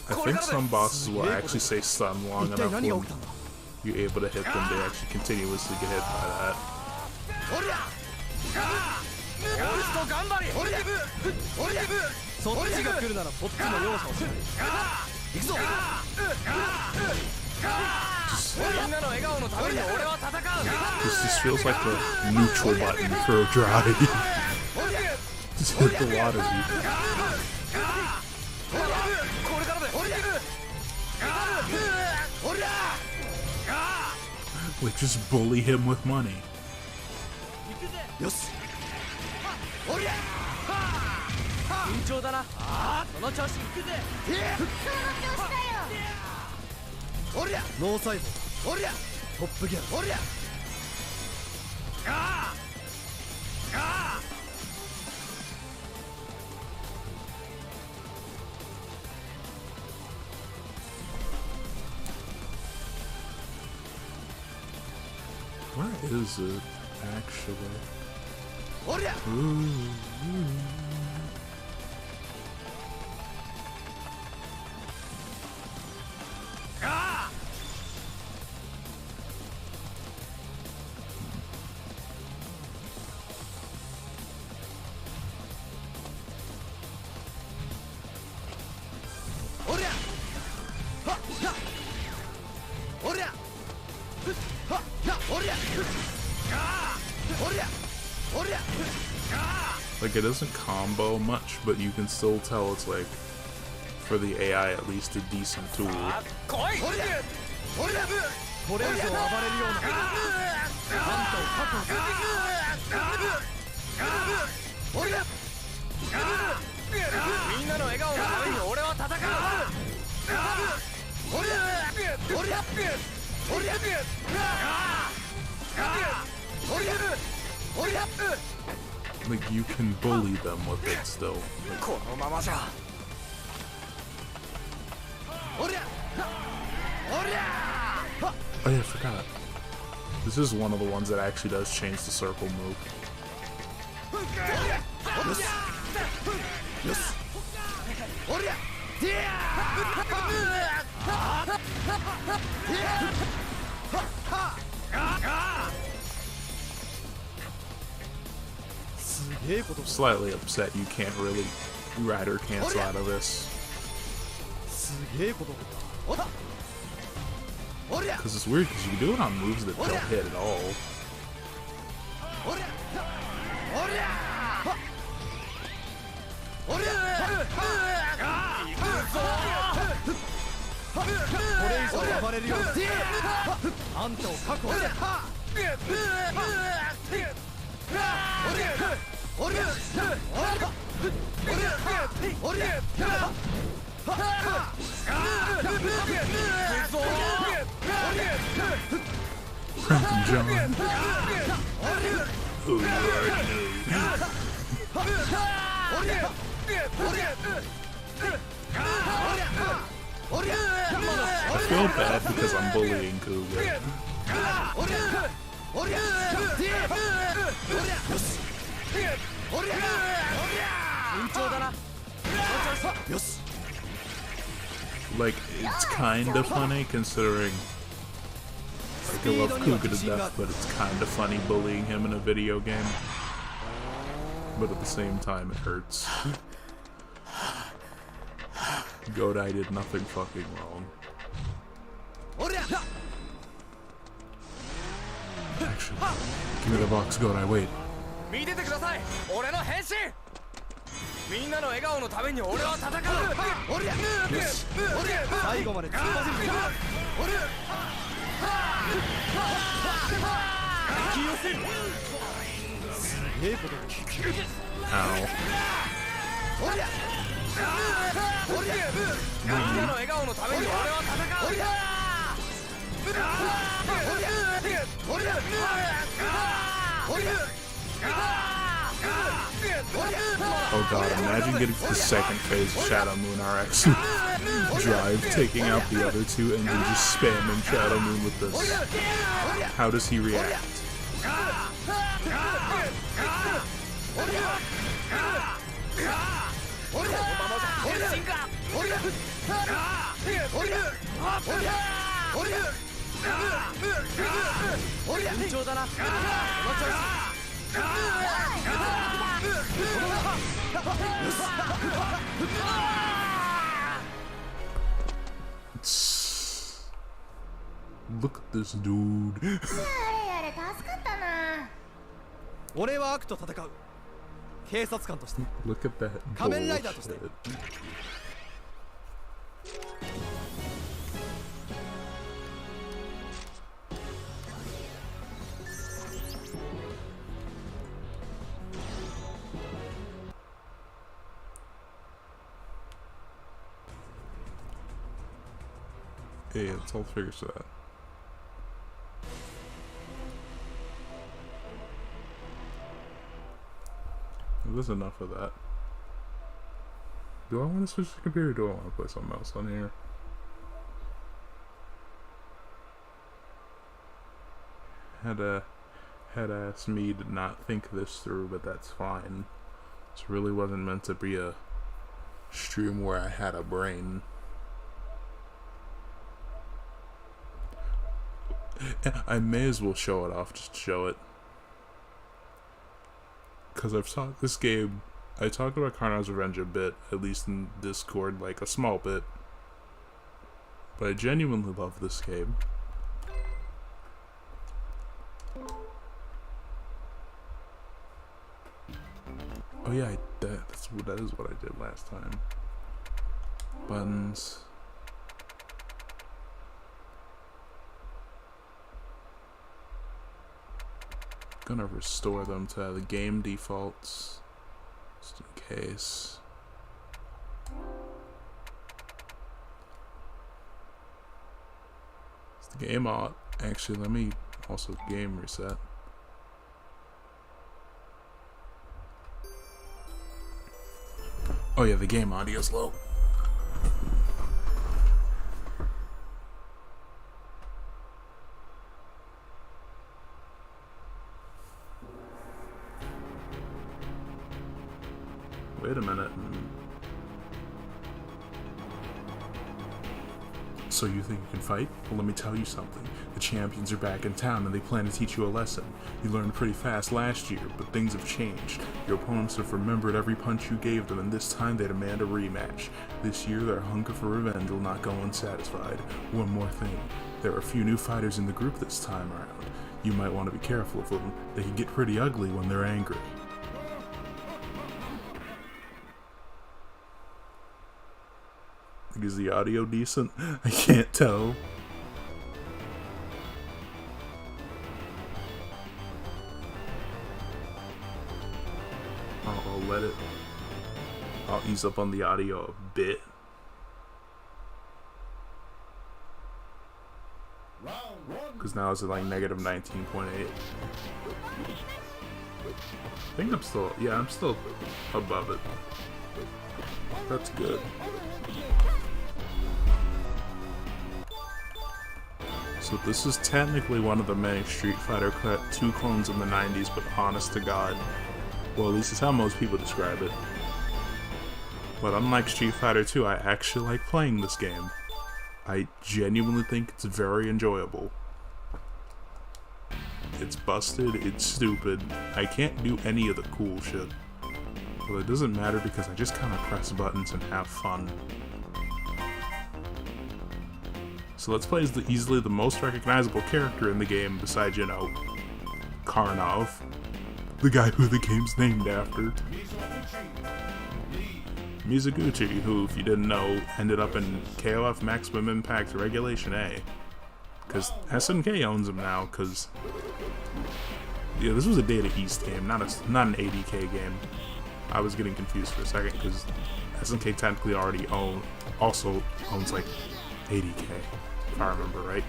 I think some bosses will actually say stun long 一体 enough 何が when 起きたんだ。 you're able to hit them. They actually continuously get hit by that. 頑張り。そっちが来るならこっちも容赦をしない。行くぞ。みんなの笑顔のために俺は戦う。 This feels like the neutral button for a drive. Just hit the water, dude. これからだ。 Like, just bully him with money. よし。順調だな。この調子。脳細胞トップギア。 Where is it, actually? Like, it doesn't combo much, but you can still tell it's like, for the AI at least, a decent tool. 来い。これ以上暴れるようなあんたを確保する。みんなの笑顔のために俺は戦う。 Like, you can bully them with it still. Like, このままじゃ。 oh yeah, I forgot. This is one of the ones that actually does change the circle move. よし。すげえこと。 Slightly upset you can't really rider cancel out of this. すげえこと起こった。Because it's weird, because you can do it on moves that don't hit at all. Frank John. I feel bad because I'm bullying Kuga. Like, it's kinda funny considering, like, I love Kuga to death, but it's kinda funny bullying him in a video game. But at the same time, it hurts. Godai did nothing fucking wrong. Actually, give me the box, Godai, wait. 見ててください俺の変身みんなの笑顔のために俺は戦う最後まで突っ走るぞ引き寄せるすげえことOw. みんなの笑顔のために俺は戦う Oh god, imagine getting to the second phase of Shadow Moon RX Drive, taking out the other two, and then just spamming Shadow Moon with this. How does he react? Look at this dude. あれあれ助かったな。俺は悪と戦う警察官として Look at that 仮面ライダーとして bullshit. Hey, it's all figures to that. There's enough of that. Do I want to switch the computer or do I want to play something else on here? Had asked me to not think this through, but that's fine. This really wasn't meant to be a stream where I had a brain. I may as well show it off, just to show it. Because I've talked this game, I talked about Karnav's Revenge a bit, at least in Discord, like a small bit. But I genuinely love this game. Oh yeah, that is what I did last time. Buttons. Gonna restore them to the game defaults, just in case. It's the game out. Actually, let me also game reset. Oh yeah, the game audio's low. Wait a minute. So you think you can fight? Well, let me tell you something. The champions are back in town and they plan to teach you a lesson. You learned pretty fast last year, but things have changed. Your opponents have remembered every punch you gave them, and this time they demand a rematch. This year, their hunger for revenge will not go unsatisfied. One more thing. There are a few new fighters in the group this time around. You might want to be careful of them. They can get pretty ugly when they're angry. Is the audio decent? I can't tell. I'll ease up on the audio a bit. Because now it's at like negative 19.8. I think I'm still above it. That's good. So this is technically one of the many Street Fighter 2 clones in the 90s, but honest to God, well, at least it's how most people describe it. But unlike Street Fighter 2, I actually like playing this game. I genuinely think it's very enjoyable. It's busted, it's stupid, I can't do any of the cool shit. But it doesn't matter because I just kind of press buttons and have fun. So let's play as easily the most recognizable character in the game besides, you know, Karnov. The guy who the game's named after. Mizuguchi, who, if you didn't know, ended up in KOF Maximum Impact Regulation A. Because SNK owns him now, because... yeah, this was a Data East game, not an ADK game. I was getting confused for a second, because SNK technically already also owns, like, ADK, if I remember right.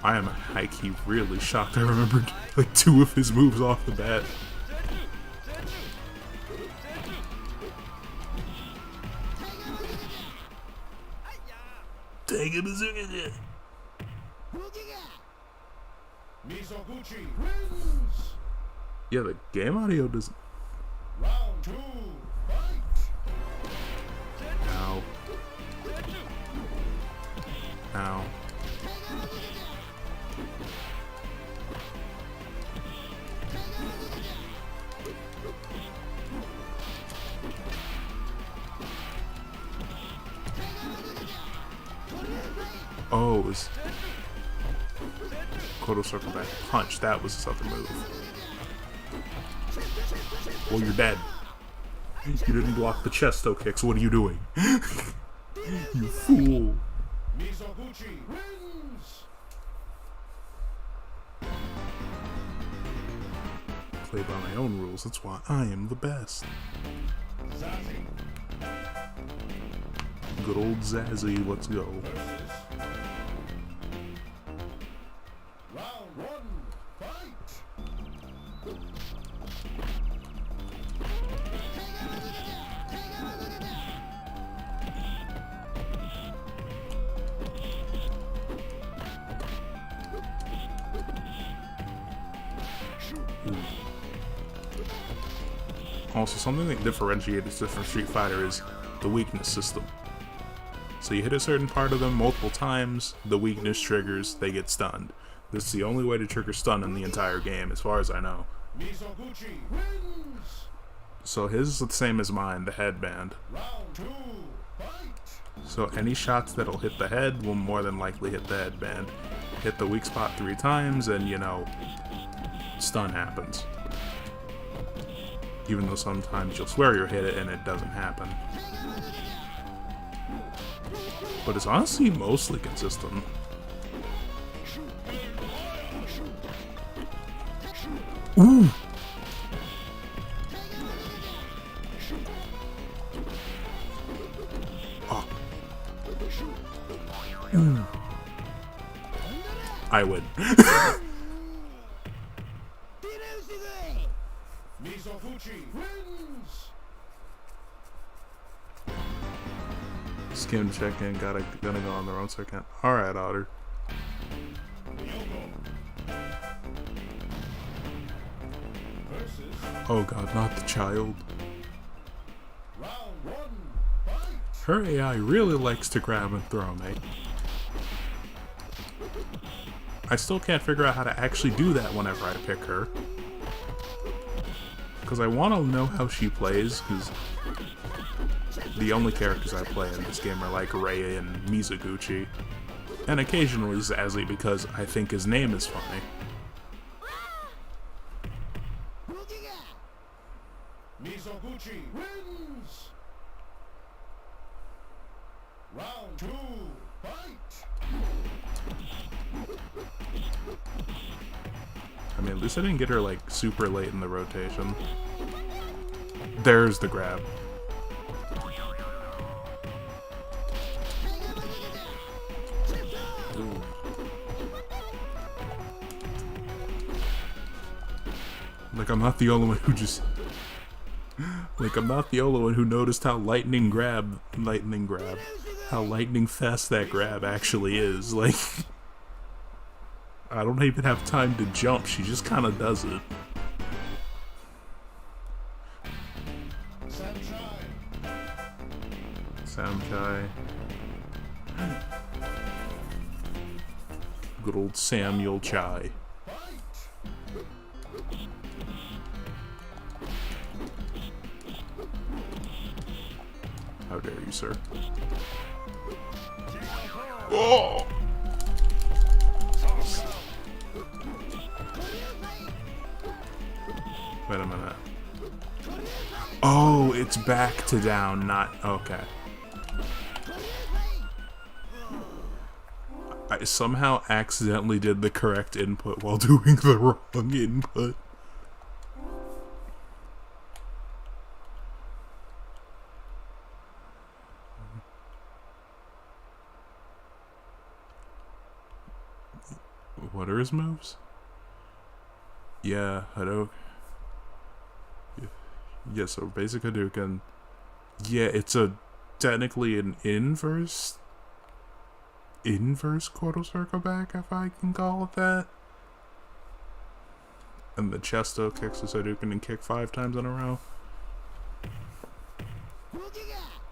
I am high-key really shocked I remembered like 2 of his moves off the bat. Take a bazooka! Yeah, the game audio doesn't. Round 2, fight! Ow. Ow. Oh, it was Kodo circle back punch. That was his other move. Well, you're dead. You didn't block the chesto kicks. What are you doing? You fool. Mizoguchi wins! Play by my own rules. That's why I am the best. Zazie Good old Zazzy. Let's go. Round 1, fight! Also, something that differentiates this from Street Fighter is the weakness system. So you hit a certain part of them multiple times, the weakness triggers, they get stunned. This is the only way to trigger stun in the entire game, as far as I know. Mizoguchi wins! So his is the same as mine, the headband. Round 2, fight! So any shots that'll hit the head will more than likely hit the headband. Hit the weak spot 3 times and, you know, stun happens. Even though sometimes you'll swear you hit it and it doesn't happen. But it's honestly mostly consistent. Ooh! Oh. Ooh. I win. Mizoguchi wins! Skim check in, gonna go on their own second. Alright, Otter. Oh god, not the child. Round 1, fight! Her AI really likes to grab and throw me. I still can't figure out how to actually do that whenever I pick her. because I want to know how she plays, because the only characters I play in this game are like Rei and Mizuguchi, and occasionally Zazzy because I think his name is funny. Mizuguchi wins. Round 2, fight. I mean, at least I didn't get her like super late in the rotation. There's the grab. Ooh. Like I'm not the only one who just... Like I'm not the only one who noticed how lightning fast that grab actually is. Like, I don't even have time to jump, she just kind of does it. Samchai. Good old Samuel Chai. How dare you, sir? Oh! Wait a minute. Oh, it's back to down, not... Okay. I somehow accidentally did the correct input while doing the wrong input. What are his moves? Yeah, Hadouken. Yeah, so basic Hadouken. Yeah, it's technically an inverse quarter circle back, if I can call it that. And the Chesto kicks his Hadouken and kick 5 times in a row.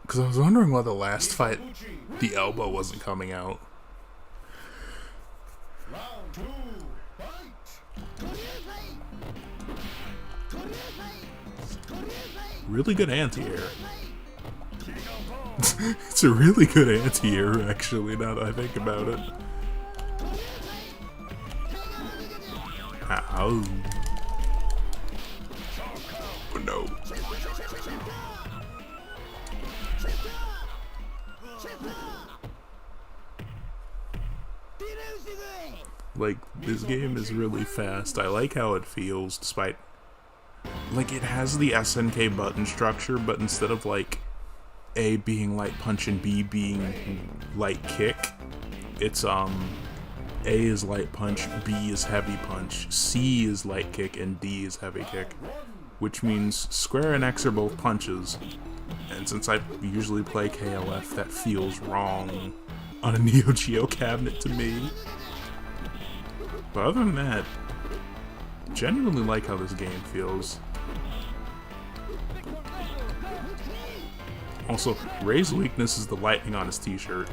Because I was wondering why the last fight the elbow wasn't coming out. Round 2, fight. Really good anti-air. It's a really good anti-air, actually, now that I think about it. Ow. Oh, no. Like, this game is really fast. I like how it feels, despite... Like, it has the SNK button structure, but instead of, like, A being light punch and B being light kick, it's, A is light punch, B is heavy punch, C is light kick, and D is heavy kick. Which means square and X are both punches. And since I usually play KOF, that feels wrong on a Neo Geo cabinet to me. But other than that, genuinely like how this game feels. Also, Rei's weakness is the lightning on his t-shirt.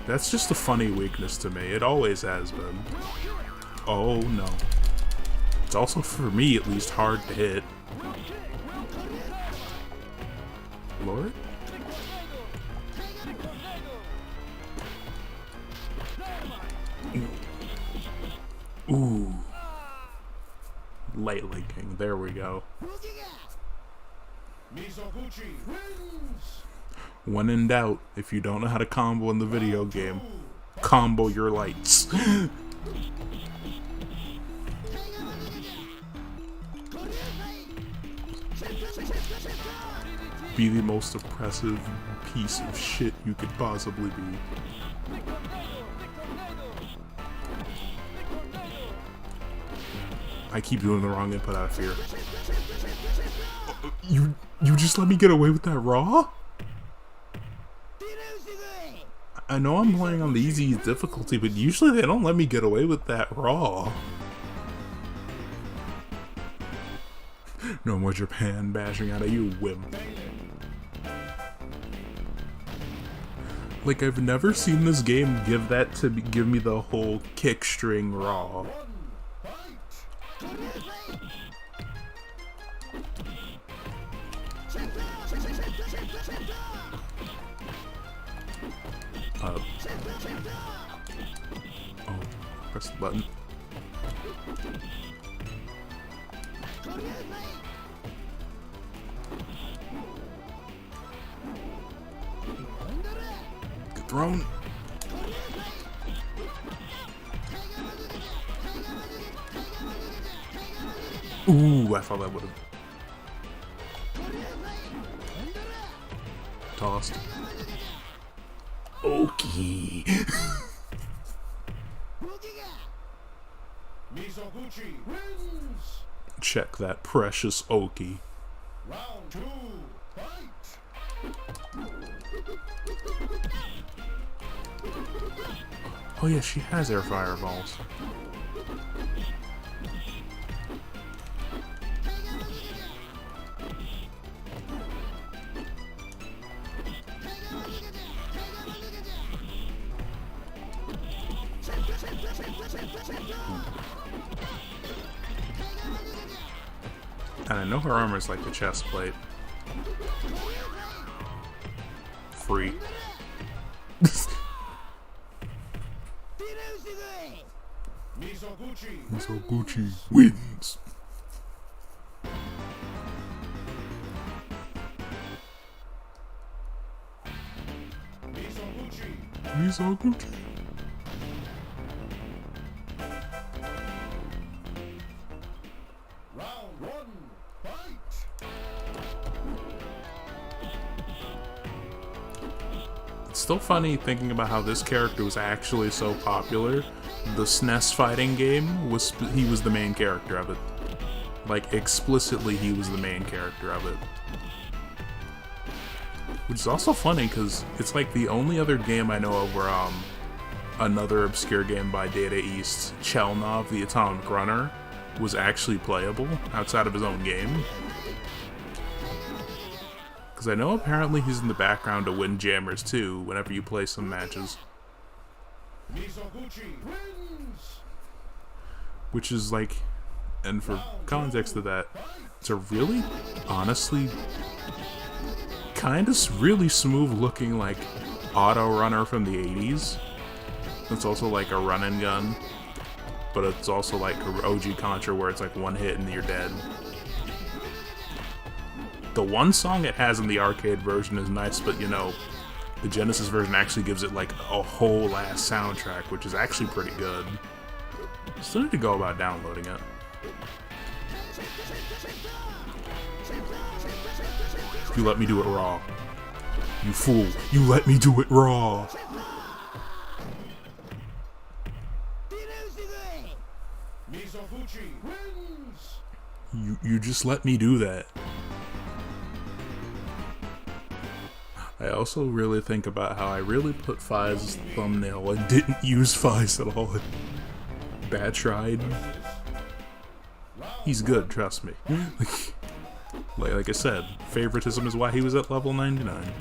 That's just a funny weakness to me. It always has been. Oh no. It's also, for me at least, hard to hit. Lord? Ooh. Light linking. There we go. Mizuguchi wins. When in doubt, if you don't know how to combo in the video game, combo your lights. Be the most oppressive piece of shit you could possibly be. I keep doing the wrong input out of fear. You just let me get away with that raw? I know I'm playing on the easy difficulty, but usually they don't let me get away with that raw. No more Japan bashing out of you, wimp. Like, I've never seen this game give me the whole kick string raw. Oh, press the button. Get thrown. Ooh, I thought that would have tossed. Okay. Check that precious Oki. Round 2, fight! Oh yeah, she has air fireballs. And I know her armor's like the chest plate. Free. Mizoguchi wins. Mizoguchi. Round 1, fight! It's still funny thinking about how this character was actually so popular. The SNES fighting game he was the main character of it. Like, explicitly he was the main character of it. Which is also funny because it's like the only other game I know of where another obscure game by Data East, Chelnov the Atomic Runner, was actually playable outside of his own game. Because I know apparently he's in the background of Windjammers too, whenever you play some matches. Which is like, and for context of that, it's a really, honestly, kind of really smooth looking like auto runner from the 80s. It's also like a run and gun, but it's also like OG Contra where it's like one hit and you're dead. The one song it has in the arcade version is nice, but you know, the Genesis version actually gives it like a whole ass soundtrack, which is actually pretty good. Still need to go about downloading it. You let me do it raw. You fool. You let me do it raw. You just let me do that. I also really think about how I really put Fies as the thumbnail and didn't use Fies at all. Battride. He's good, trust me. Like I said, favoritism is why he was at level 99.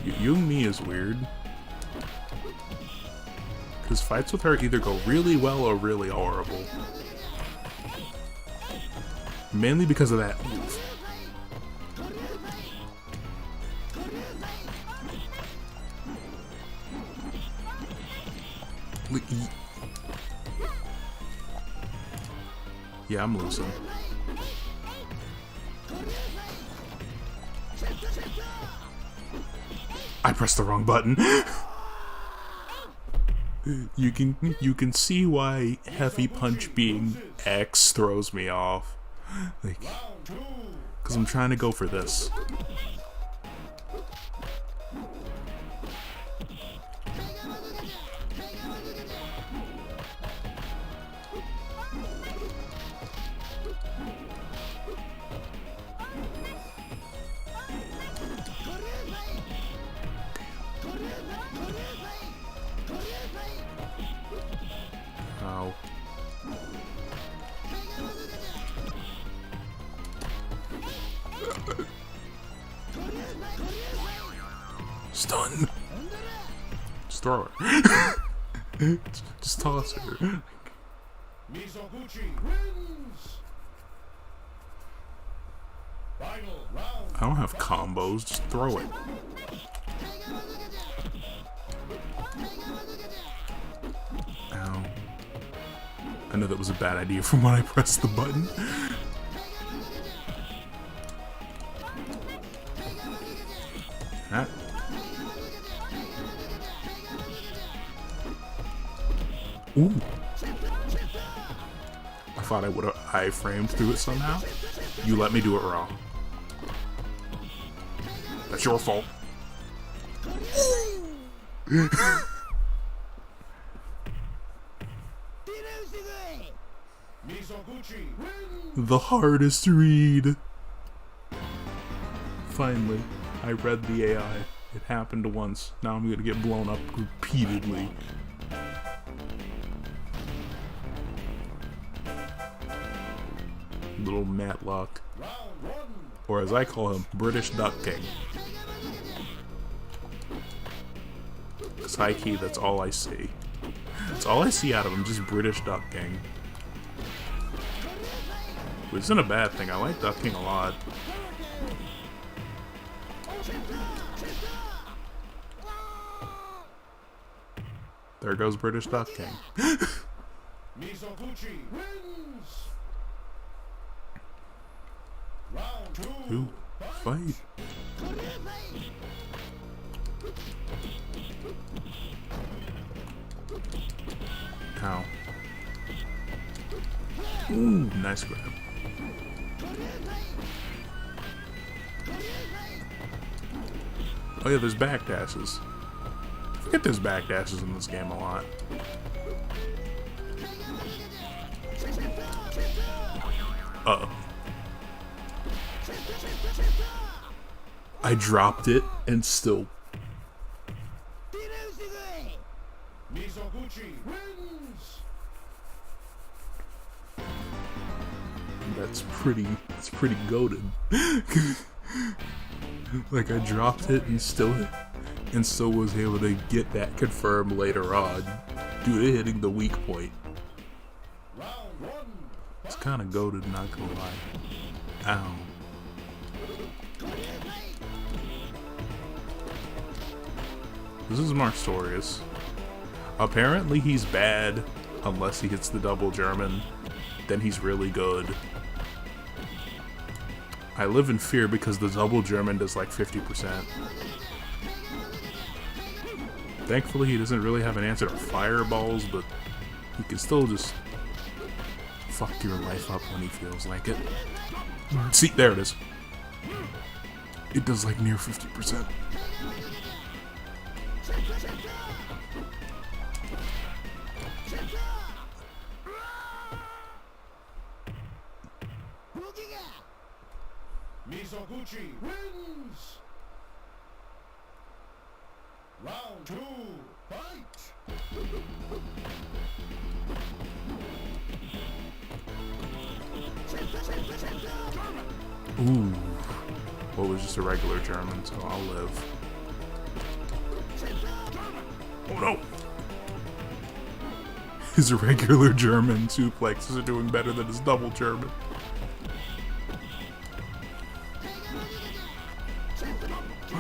Yumi is weird. Because fights with her either go really well or really horrible. Mainly because of that move. Yeah, I'm losing. I pressed the wrong button. You can see why Heavy Punch being X throws me off. Like, because I'm trying to go for this. Ow. Stun. Just throw her. Just toss her. I don't have combos, just throw it. Ow. I know that was a bad idea from when I pressed the button. That. Ooh. I thought I would have iframed through it somehow. You let me do it wrong. That's your fault. The hardest read. Finally, I read the AI. It happened once. Now I'm gonna get blown up repeatedly. Little Matlock. Or as I call him, British Duck King. Cause high key, that's all I see. That's all I see out of him, just British Duck King. Which isn't a bad thing, I like Duck King a lot. There goes British Duck King. Ooh, fight. Ow. Ooh, nice grab. Oh yeah, there's backdashes. I forget there's backdashes in this game a lot. Uh-oh. I dropped it and still... That's pretty goated. Like I dropped it and still was able to get that confirmed later on due to hitting the weak point. It's kinda goated, not gonna lie. Ow. This is Marstorius. Apparently he's bad unless he hits the double German. Then he's really good. I live in fear because the double German does like 50%. Thankfully he doesn't really have an answer to fireballs, but he can still just fuck your life up when he feels like it. See, there it is. It does like near 50%. Mizoguchi wins! Round 2, fight! Ooh. Well, it was just a regular German, so I'll live. Oh no! His regular German suplexes are doing better than his double German.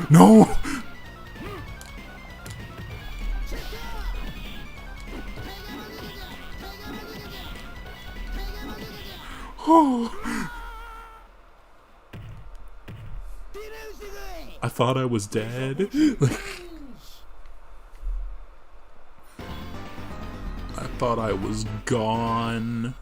No! Oh! I thought I was dead. I thought I was gone.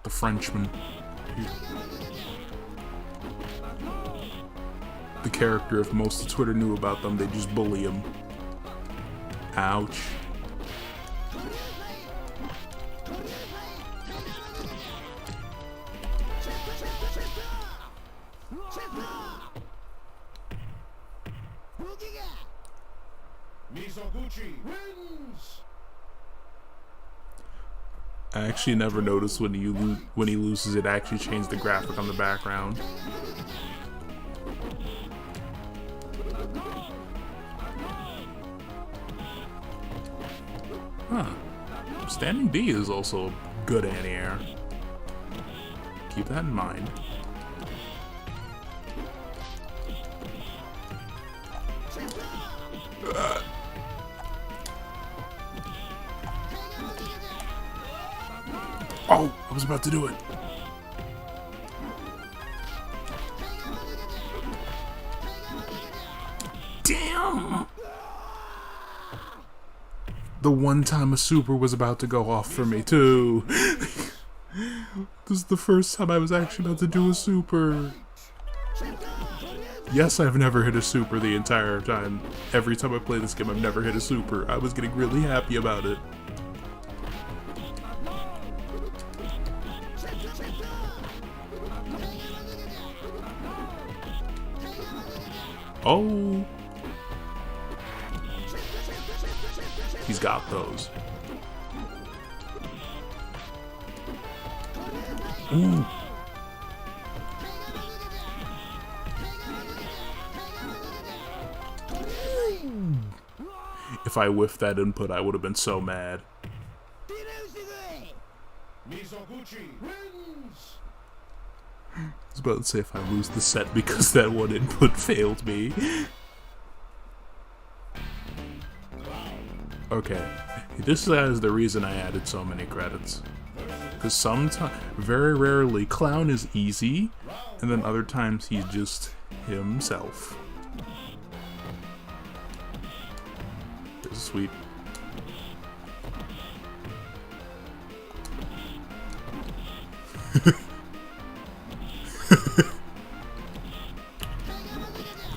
The Frenchman. The character, if most of Twitter knew about them, they just bully him. Ouch. Mizoguchi wins! I actually never noticed when he loses it actually changed the graphic on the background. Huh. Standing D is also good anti-air. Keep that in mind. Oh, I was about to do it. Damn! The one time a super was about to go off for me, too. This is the first time I was actually about to do a super. Yes, I've never hit a super the entire time. Every time I play this game, I've never hit a super. I was getting really happy about it. Oh! He's got those. Ooh. If I whiffed that input, I would have been so mad. I was about to say if I lose the set because that one input failed me. Okay, this is the reason I added so many credits. Because sometimes, very rarely, Clown is easy, and then other times he's just himself. This is sweet.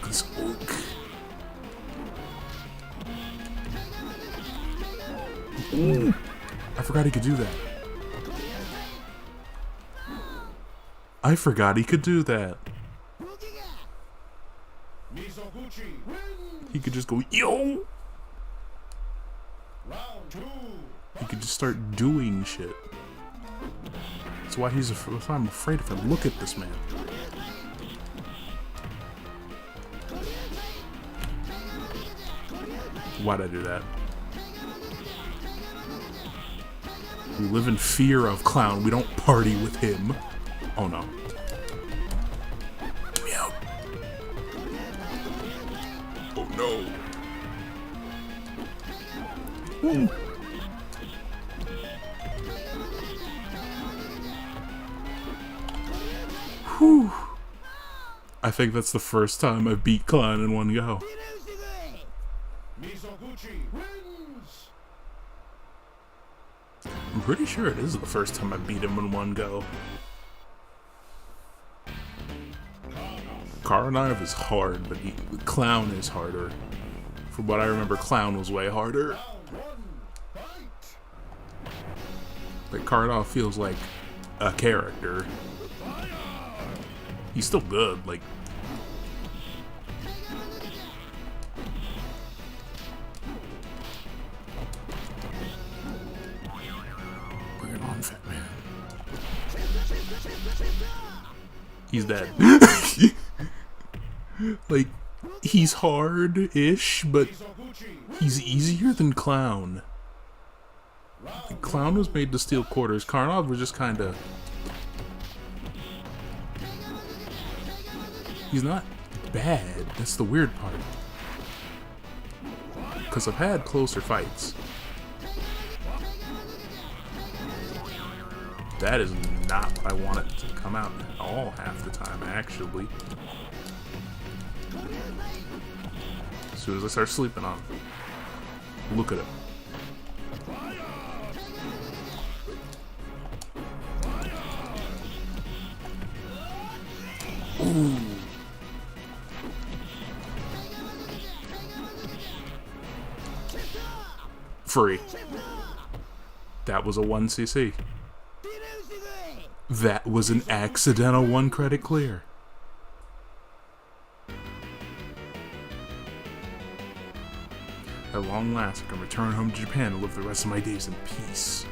This oak. Ooh, I forgot he could do that. I forgot he could do that. He could just go, yo! He could just start doing shit. That's why I'm afraid of him. Look at this man. Why'd I do that? We live in fear of Clown. We don't party with him. Oh no. Get me out. Oh no. Ooh. Whew. I think that's the first time I've beat Clown in one go. I'm pretty sure it is the first time I beat him in one go. Karnov is hard, but Clown is harder. From what I remember, Clown was way harder. Like, Karnov feels like a character. He's still good, like... Bring it on, fat man. He's dead. Like, he's hard-ish, but he's easier than Clown. Like, Clown was made to steal quarters. Karnov was just kinda... He's not bad. That's the weird part. Because I've had closer fights. That is not what I want it to come out at all half the time, actually. As soon as I start sleeping on him. Look at him. Ooh. Free. That was a 1cc. That was an accidental 1 credit clear. At long last, I can return home to Japan and live the rest of my days in peace.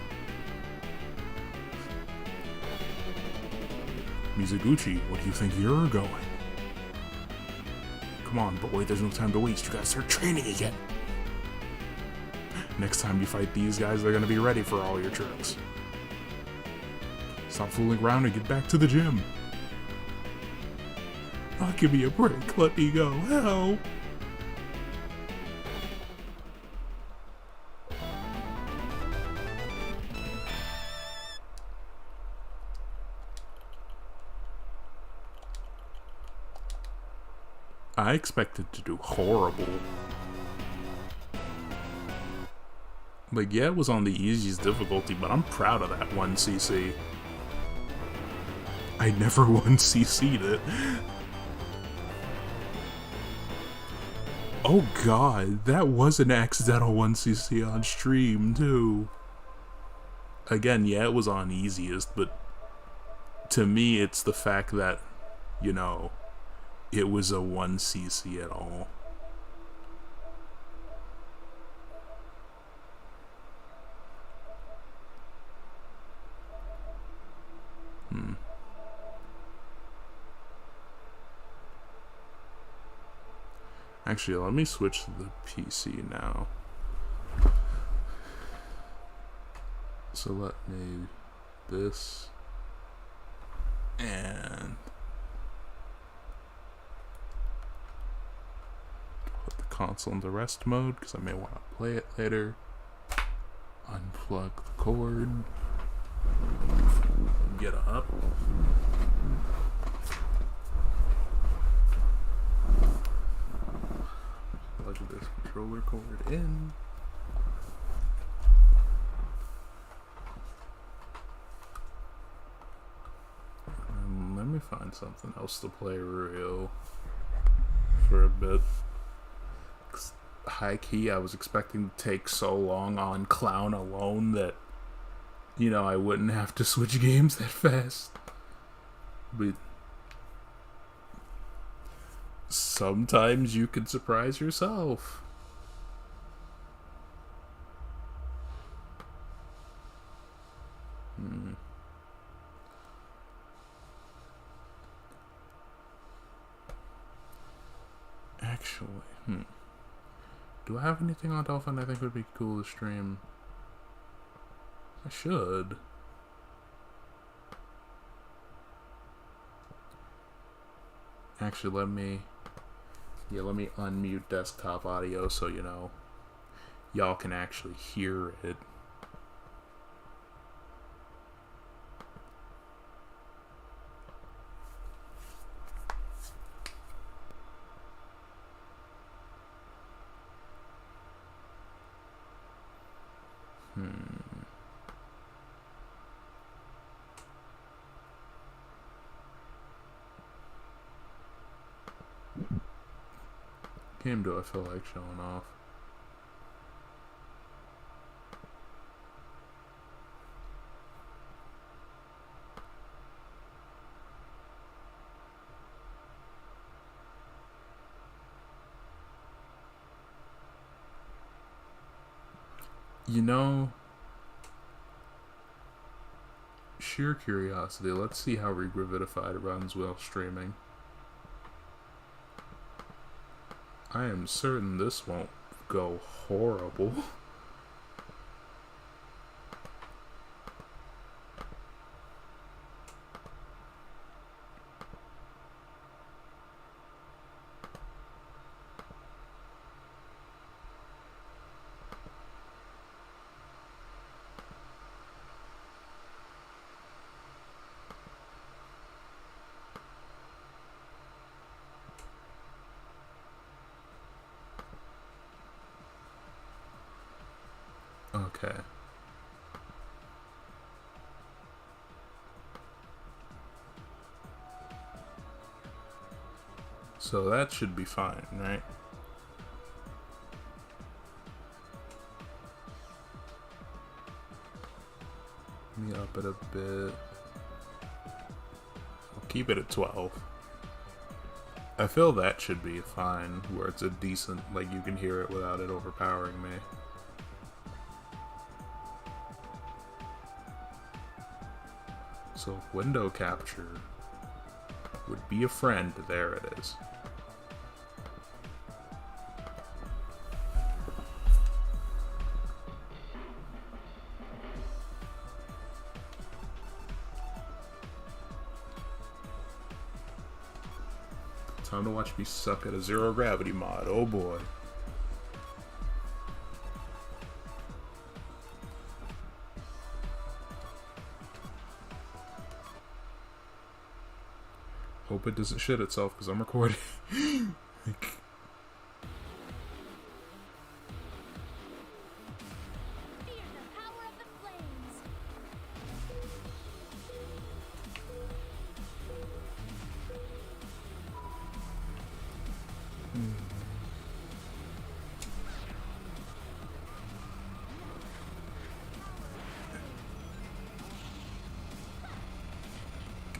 Mizuguchi, what do you think you're going? come on, boy, there's no time to waste. You gotta start training again. Next time you fight these guys, they're gonna be ready for all your tricks. Stop fooling around and get back to the gym. Oh, give me a break. Let me go. Help. I expected to do horrible. Like, yeah, it was on the easiest difficulty, but I'm proud of that 1cc. I never 1cc'd it. Oh god, that was an accidental 1cc on stream, too. Again, yeah, it was on easiest, but to me, it's the fact that, you know, it was a 1cc at all. Actually, let me switch to the PC now. So let me this and put the console into rest mode because I may want to play it later. Unplug the cord. Get up. Plug this controller cord in. And let me find something else to play real for a bit. 'Cause high key, I was expecting to take so long on Clown alone that, you know, I wouldn't have to switch games that fast. But sometimes you can surprise yourself. Actually, do I have anything on Dolphin I think would be cool to stream? I should. Actually, let me unmute desktop audio so, you know, y'all can actually hear it. Game do I feel like showing off? You know, sheer curiosity, let's see how Regravidified runs while streaming. I am certain this won't go horrible. Okay. So that should be fine, right? Let me up it a bit. I'll keep it at 12. I feel that should be fine, where it's a decent, like you can hear it without it overpowering me. So window capture would be a friend. There it is. Time to watch me suck at a zero gravity mod. Oh boy. Hope it doesn't shit itself because I'm recording. Like, Fear the power of the flames.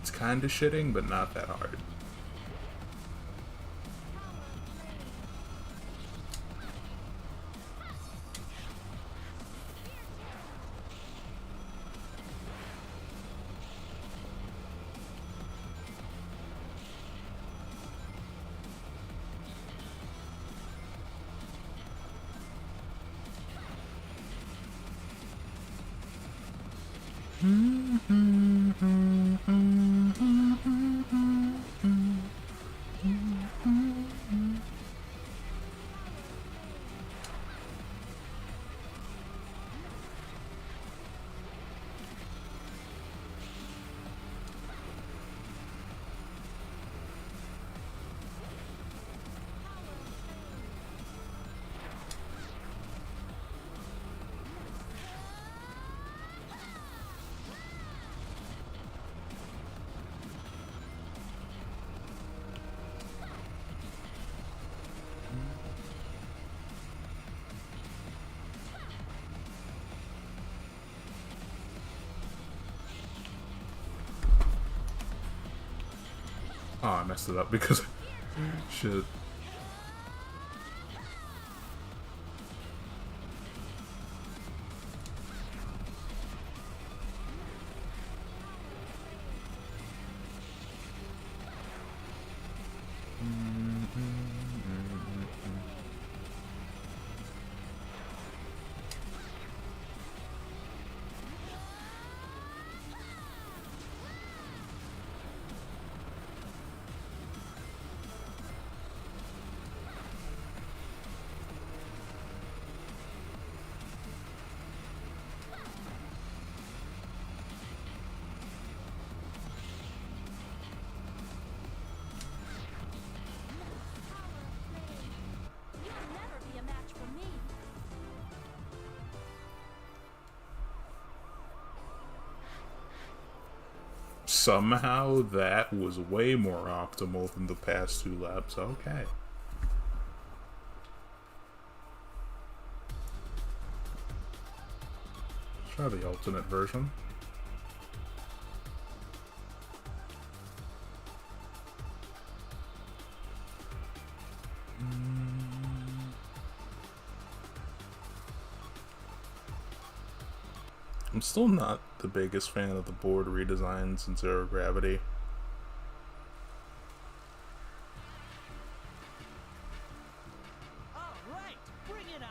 it's kind of shitting, but not that hard. Oh, I messed it up because shit. You'll never be a match for me. Somehow that was way more optimal than the past two laps. Okay. Try the alternate version. I'm still not the biggest fan of the board redesigns in Zero Gravity. All right, bring it on.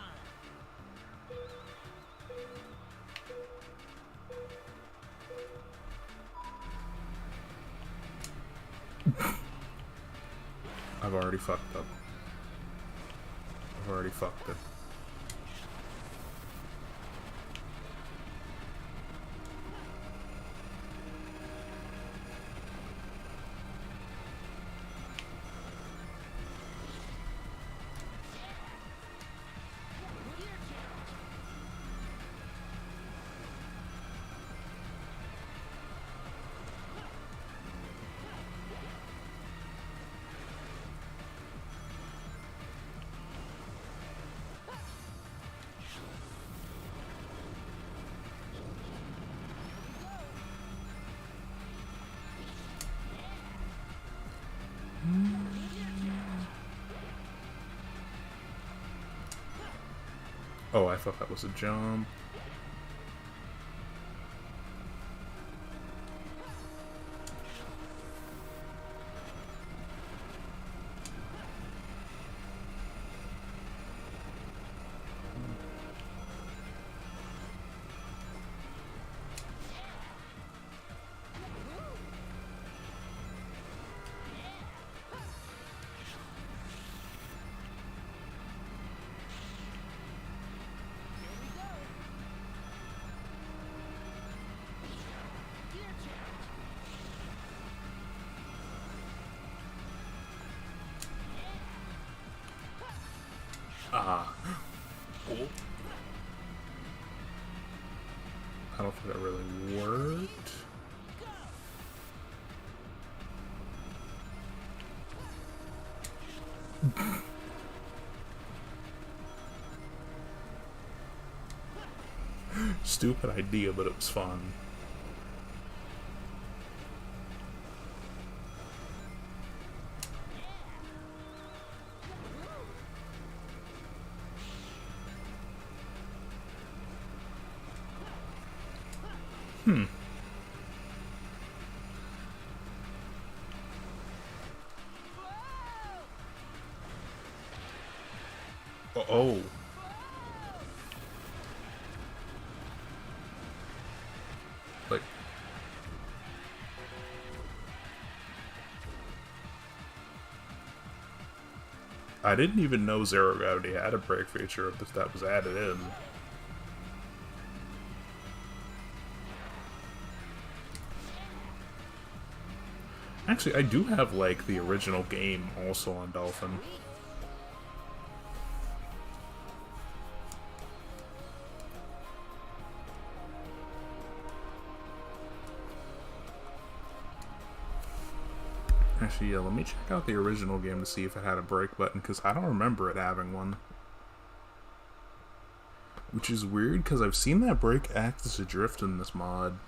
I've already fucked up. I've already fucked it. Oh, I thought that was a jump. Ah. Cool. I don't think that really worked. Stupid idea, but it was fun. Oh. Like. I didn't even know Zero Gravity had a break feature if that was added in. Actually, I do have, like, the original game also on Dolphin. Actually, yeah, let me check out the original game to see if it had a break button, because I don't remember it having one. Which is weird, because I've seen that break act as a drift in this mod.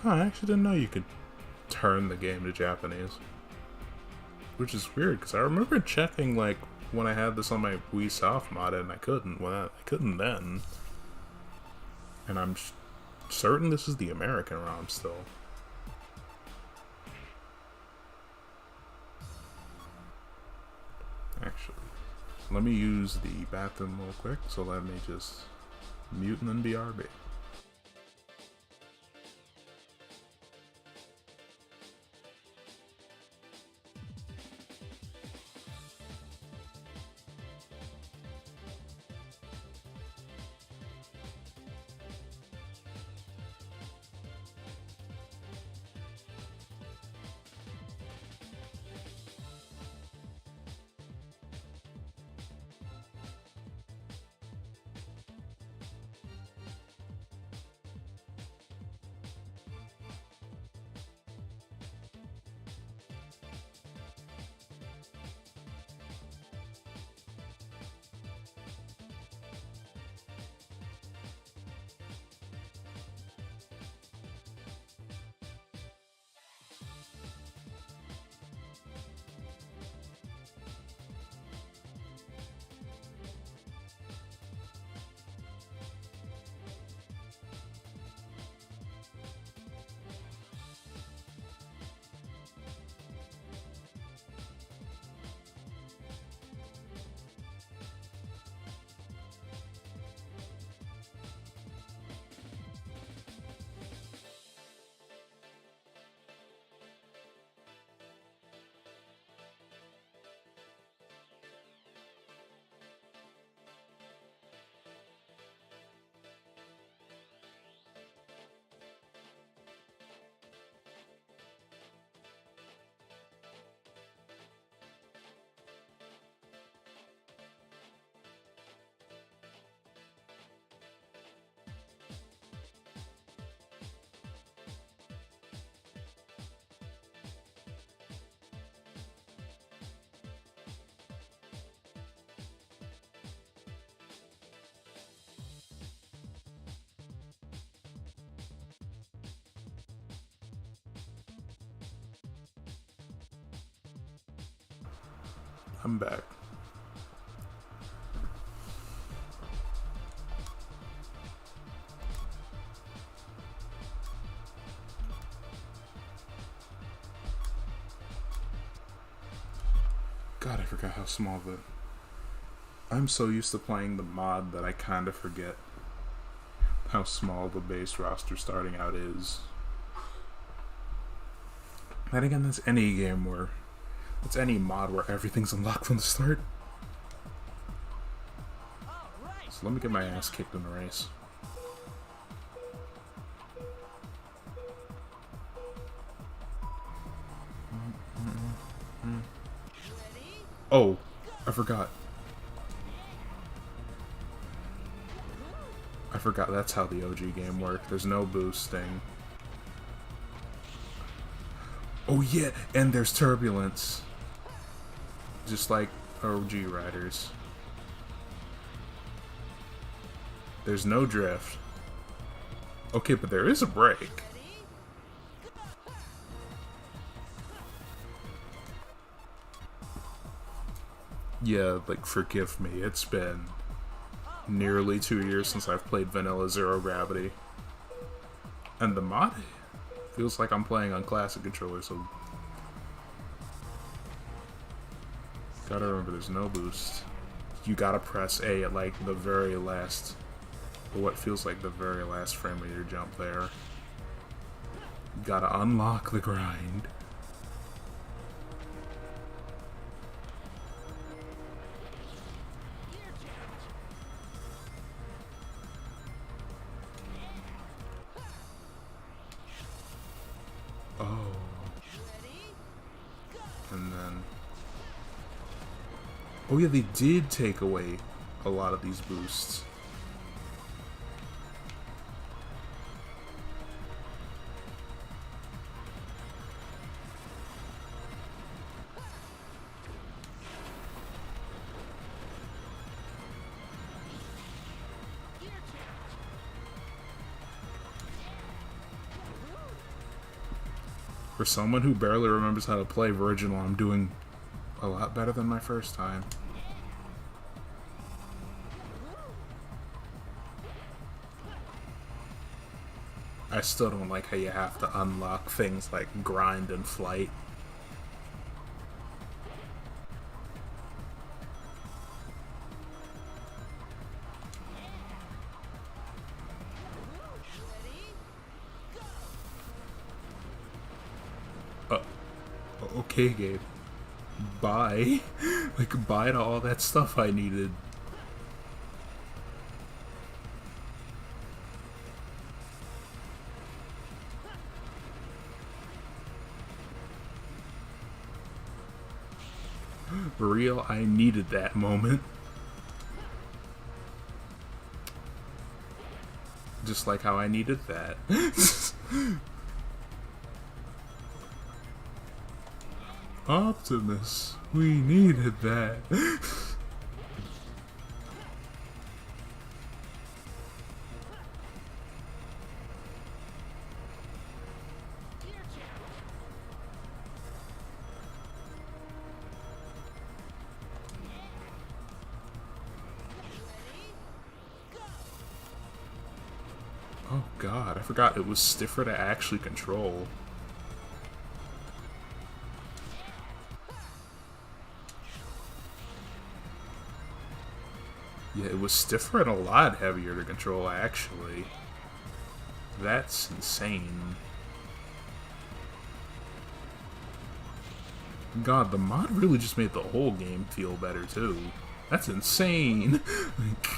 Huh, I actually didn't know you could turn the game to Japanese. Which is weird, because I remember checking, like, when I had this on my Wii Soft mod, and I couldn't. I couldn't then. And I'm certain this is the American ROM still. Actually, let me use the bathroom real quick, so let me just mute and then BRB. I'm back. God, I forgot how small the... I'm so used to playing the mod that I kind of forget how small the base roster starting out is. And again, that's any game where... It's any mod where everything's unlocked from the start. So let me get my ass kicked in the race. Oh, I forgot. I forgot that's how the OG game worked. There's no boosting. Oh yeah, and there's turbulence. Just like OG Riders. There's no drift. Okay, but there is a break. Yeah, like, forgive me. It's been nearly 2 years since I've played Vanilla Zero Gravity. And the mod feels like I'm playing on classic controller, so... Gotta remember, there's no boost. You gotta press A at, like, the very last... or what feels like the very last frame of your jump there. You gotta unlock the grind. Oh. And then... Oh yeah, they did take away a lot of these boosts. For someone who barely remembers how to play Virginal, I'm doing a lot better than my first time. I still don't like how you have to unlock things like grind and flight. Okay, Gabe. Bye. Like, bye to all that stuff I needed. For real, I needed that moment. Just like how I needed that. Optimus, we needed that. Oh god, I forgot it was stiffer to actually control. Yeah, it was stiffer and a lot heavier to control, actually. That's insane. God, the mod really just made the whole game feel better, too. That's insane! Like,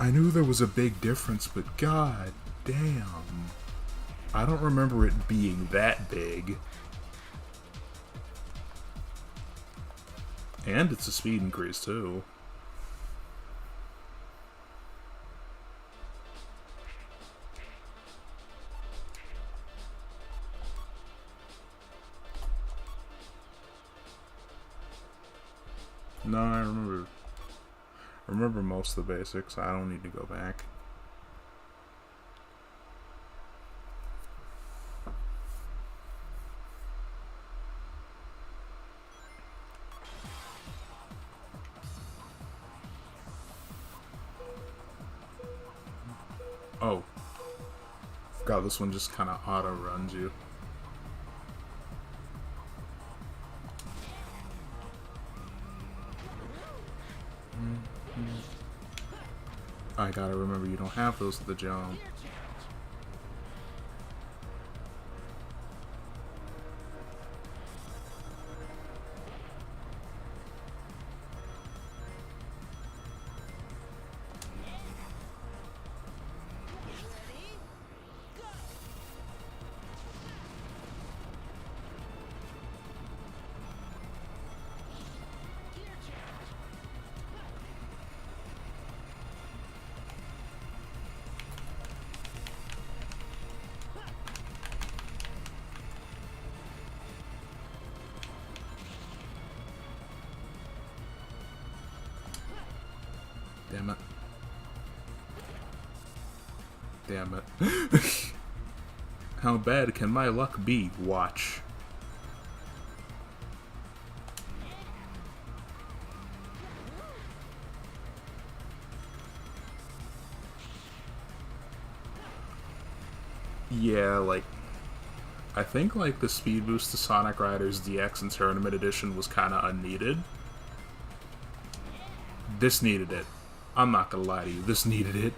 I knew there was a big difference, but god damn. I don't remember it being that big. And it's a speed increase, too. No, I remember most of the basics. I don't need to go back. Oh. God, this one just kind of auto-runs you. I gotta remember you don't have those at the jump. Damn it. Damn it. How bad can my luck be? Watch. Yeah, like, I think, like, the speed boost to Sonic Riders DX and Tournament Edition was kind of unneeded. This needed it. I'm not gonna lie to you, this needed it.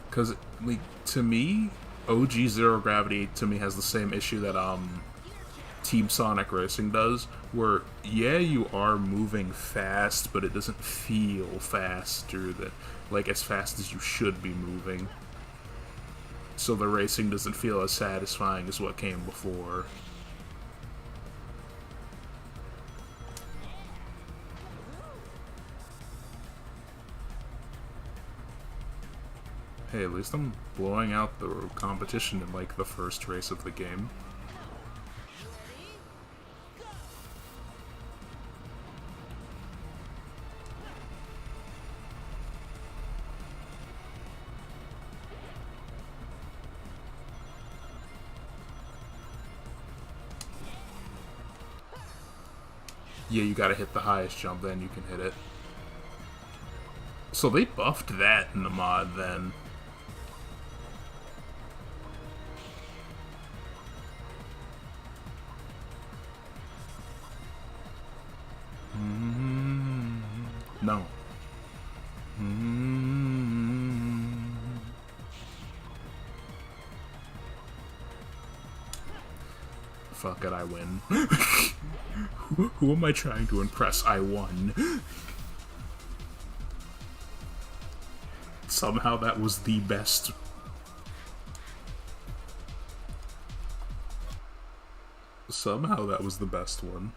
Because, like, to me, OG Zero Gravity, to me, has the same issue that, Team Sonic Racing does, where, yeah, you are moving fast, but it doesn't feel faster than, like, as fast as you should be moving. So the racing doesn't feel as satisfying as what came before. Hey, at least I'm blowing out the competition in, like, the first race of the game. Yeah, you gotta hit the highest jump, then you can hit it. So they buffed that in the mod, then. No. Fuck it, I win. Who am I trying to impress? I won. Somehow that was the best. Somehow that was the best one.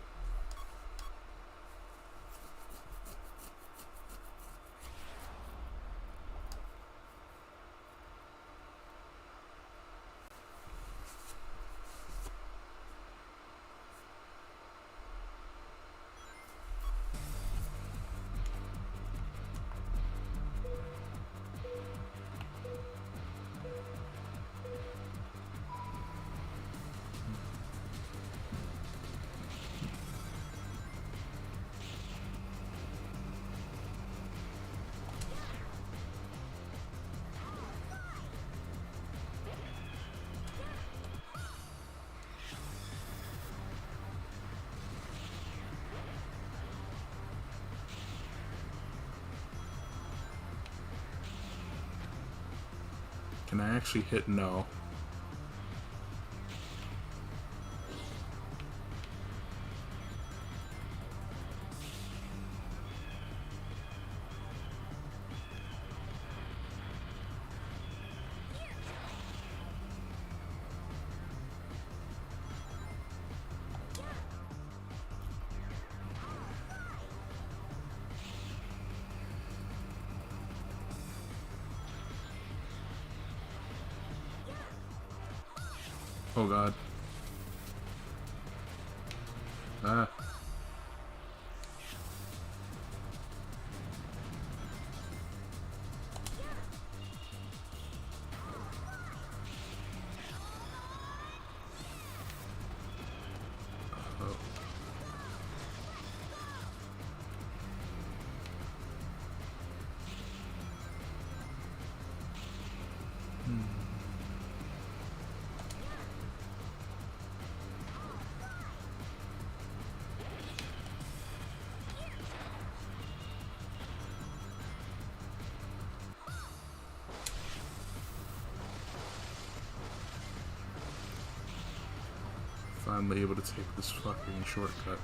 Can I actually hit no? Oh god. Ah. Oh. finally able to take this fucking shortcut.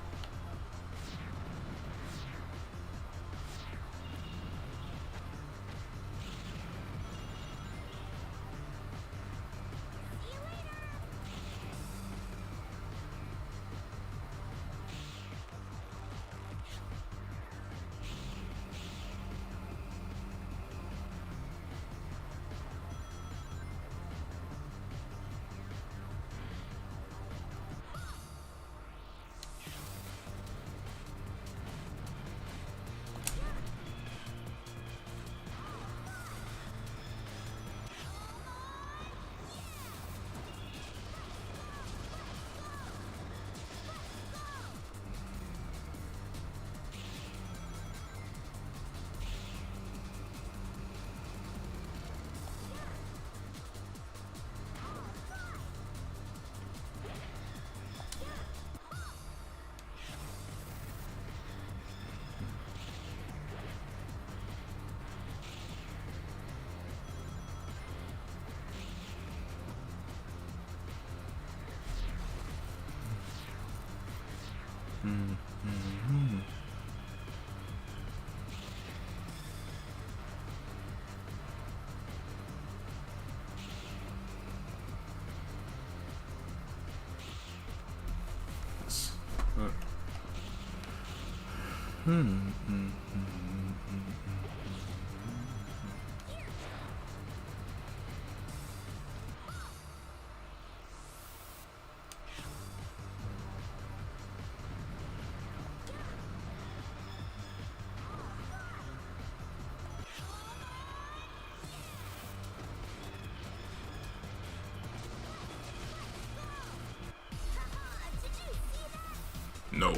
No.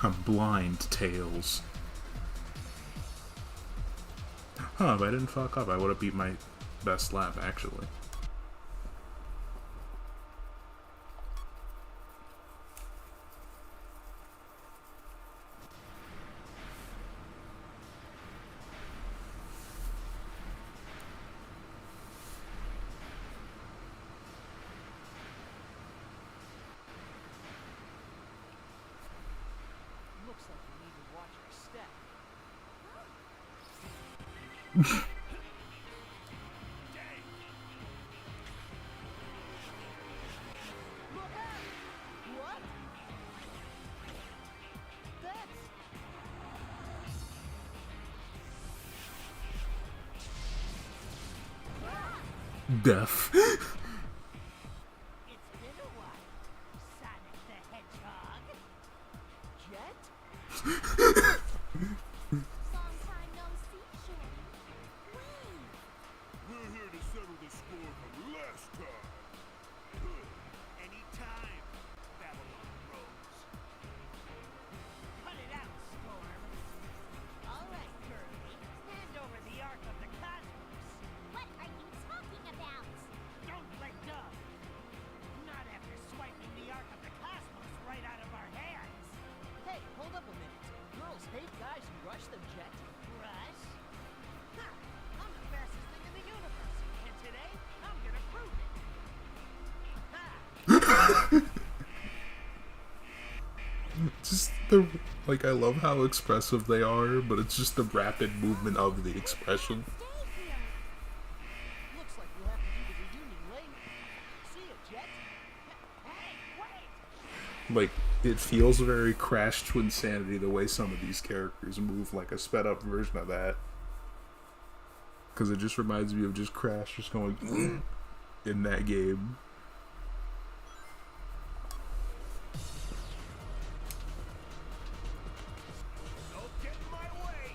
I'm blind, Tails. Huh, if I didn't fuck up, I would have beat my best lap, actually. Looks like we need to watch our step. Look out! What? That's... Death. It's been a while, Sonic the Hedgehog. Jet? Long time no see, Shorty. Wait. We're here to settle the score from last time. Anytime, Babylon Rose. Cut it out, Storm. All right, Kirby. Hand over the Ark of the Cosmos. What are you talking about? Don't let go. Not after swiping the Ark of the Cosmos right out of our hands. Hey, hold up a minute. Girls hate guys who rush them, Jet. Rush? Ha! I'm the fastest thing in the universe, and today I'm gonna prove it. Ha! Just the, like, I love how expressive they are, but it's just the rapid movement of the expression. Stay here. Looks like we'll have to do the reunion later. See ya, Jet. Hey, wait! Like, it feels very Crash to Insanity the way some of these characters move, like a sped up version of that. Because it just reminds me of just Crash just going in that game. Don't get in my way.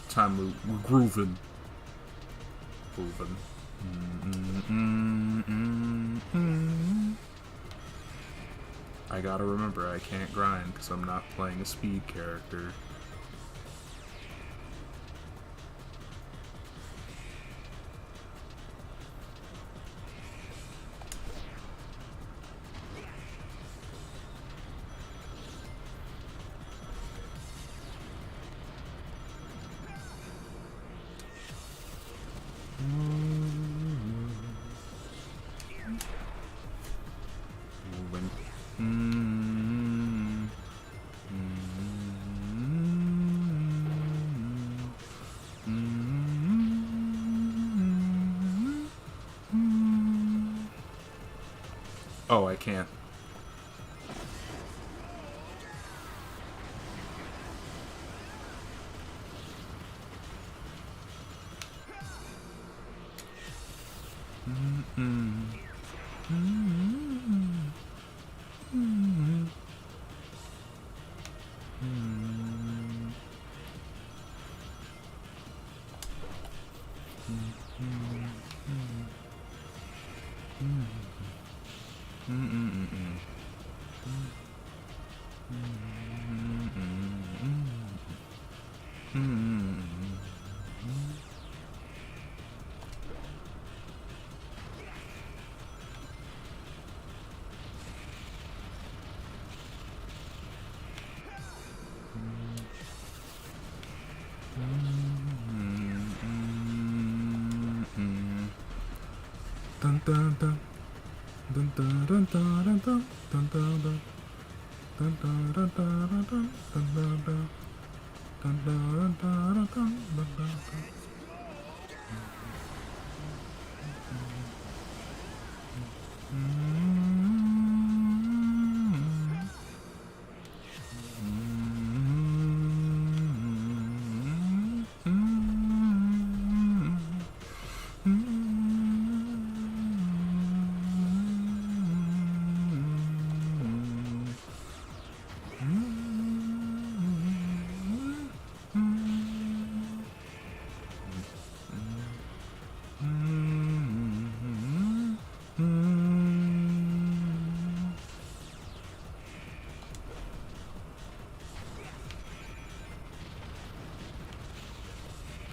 Time we're grooving. Grooving. I gotta remember, I can't grind because I'm not playing a speed character. Oh, I can't. Dun dun dun dun dun dun dun dun dun dun dun. Dun dun dun dun dun dun dun dun. Dun dun dun dun dun dun dun.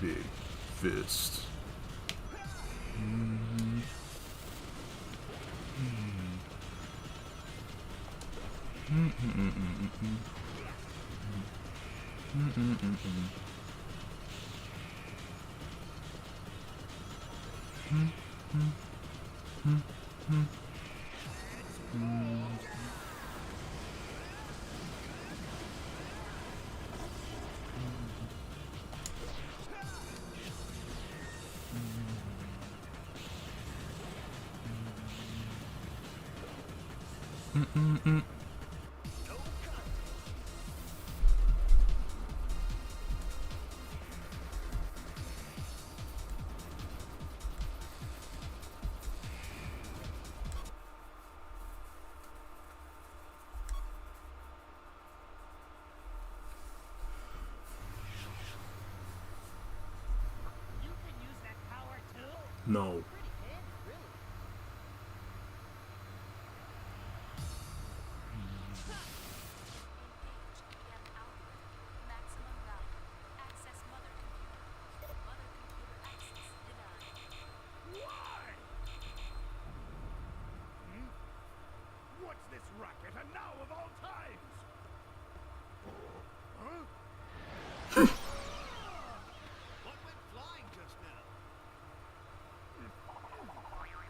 Big fist. No. Maximum value. Access mother computer. Mother computer access denied. Why? What's this racket? And now of all times? Huh? What went flying just now?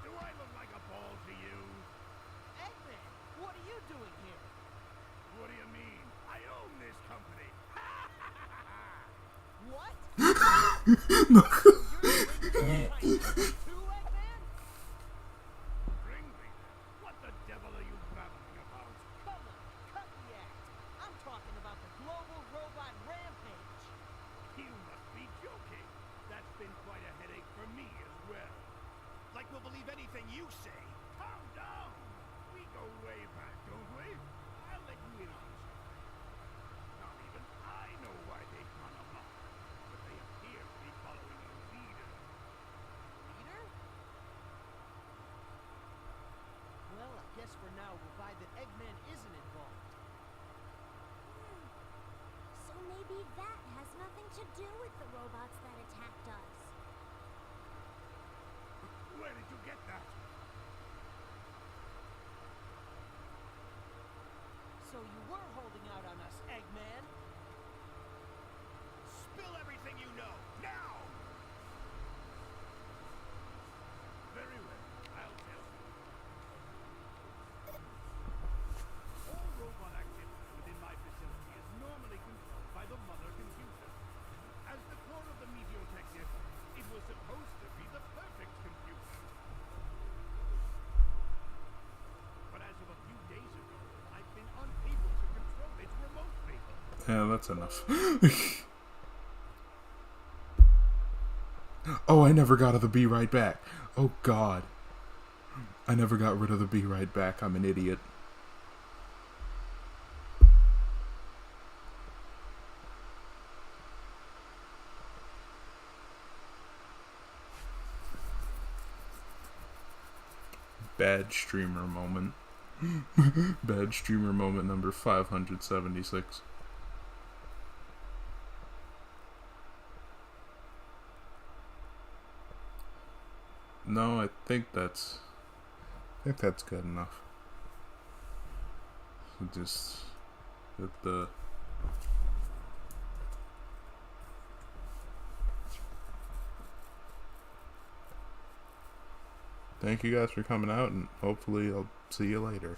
Do I look like a ball to you? Eggman, what are you doing here? What do you mean? I own this company. What? No. Two Eggman? Ringleader? What the devil are you babbling about? Come on, cut the act. I'm talking about the global robot rampage. You must be joking. That's been quite a headache for me as well. Like we'll believe anything you say. Calm down. We go way back, don't we? I'll let you in on something. Not even I know why they've gone amok, but they appear to be following a leader. Leader? Well, I guess for now we'll buy that Eggman isn't involved. So maybe that has nothing to do with the robots that attacked us. Where did you get that? So you were holding out on us, Eggman? Spill everything you know, now! Very well, I'll tell you. All robot activity within my facility is normally controlled by the mother computer. As the core of the Meteotech disk, it was supposed to be the perfect computer. But Yeah, that's enough. Oh, I never got of the be right back. Oh god. I never got rid of the be right back. I'm an idiot. Bad streamer moment. Bad streamer moment number 576. No, I think that's good enough. Just hit the thank you guys for coming out, and hopefully I'll see you later.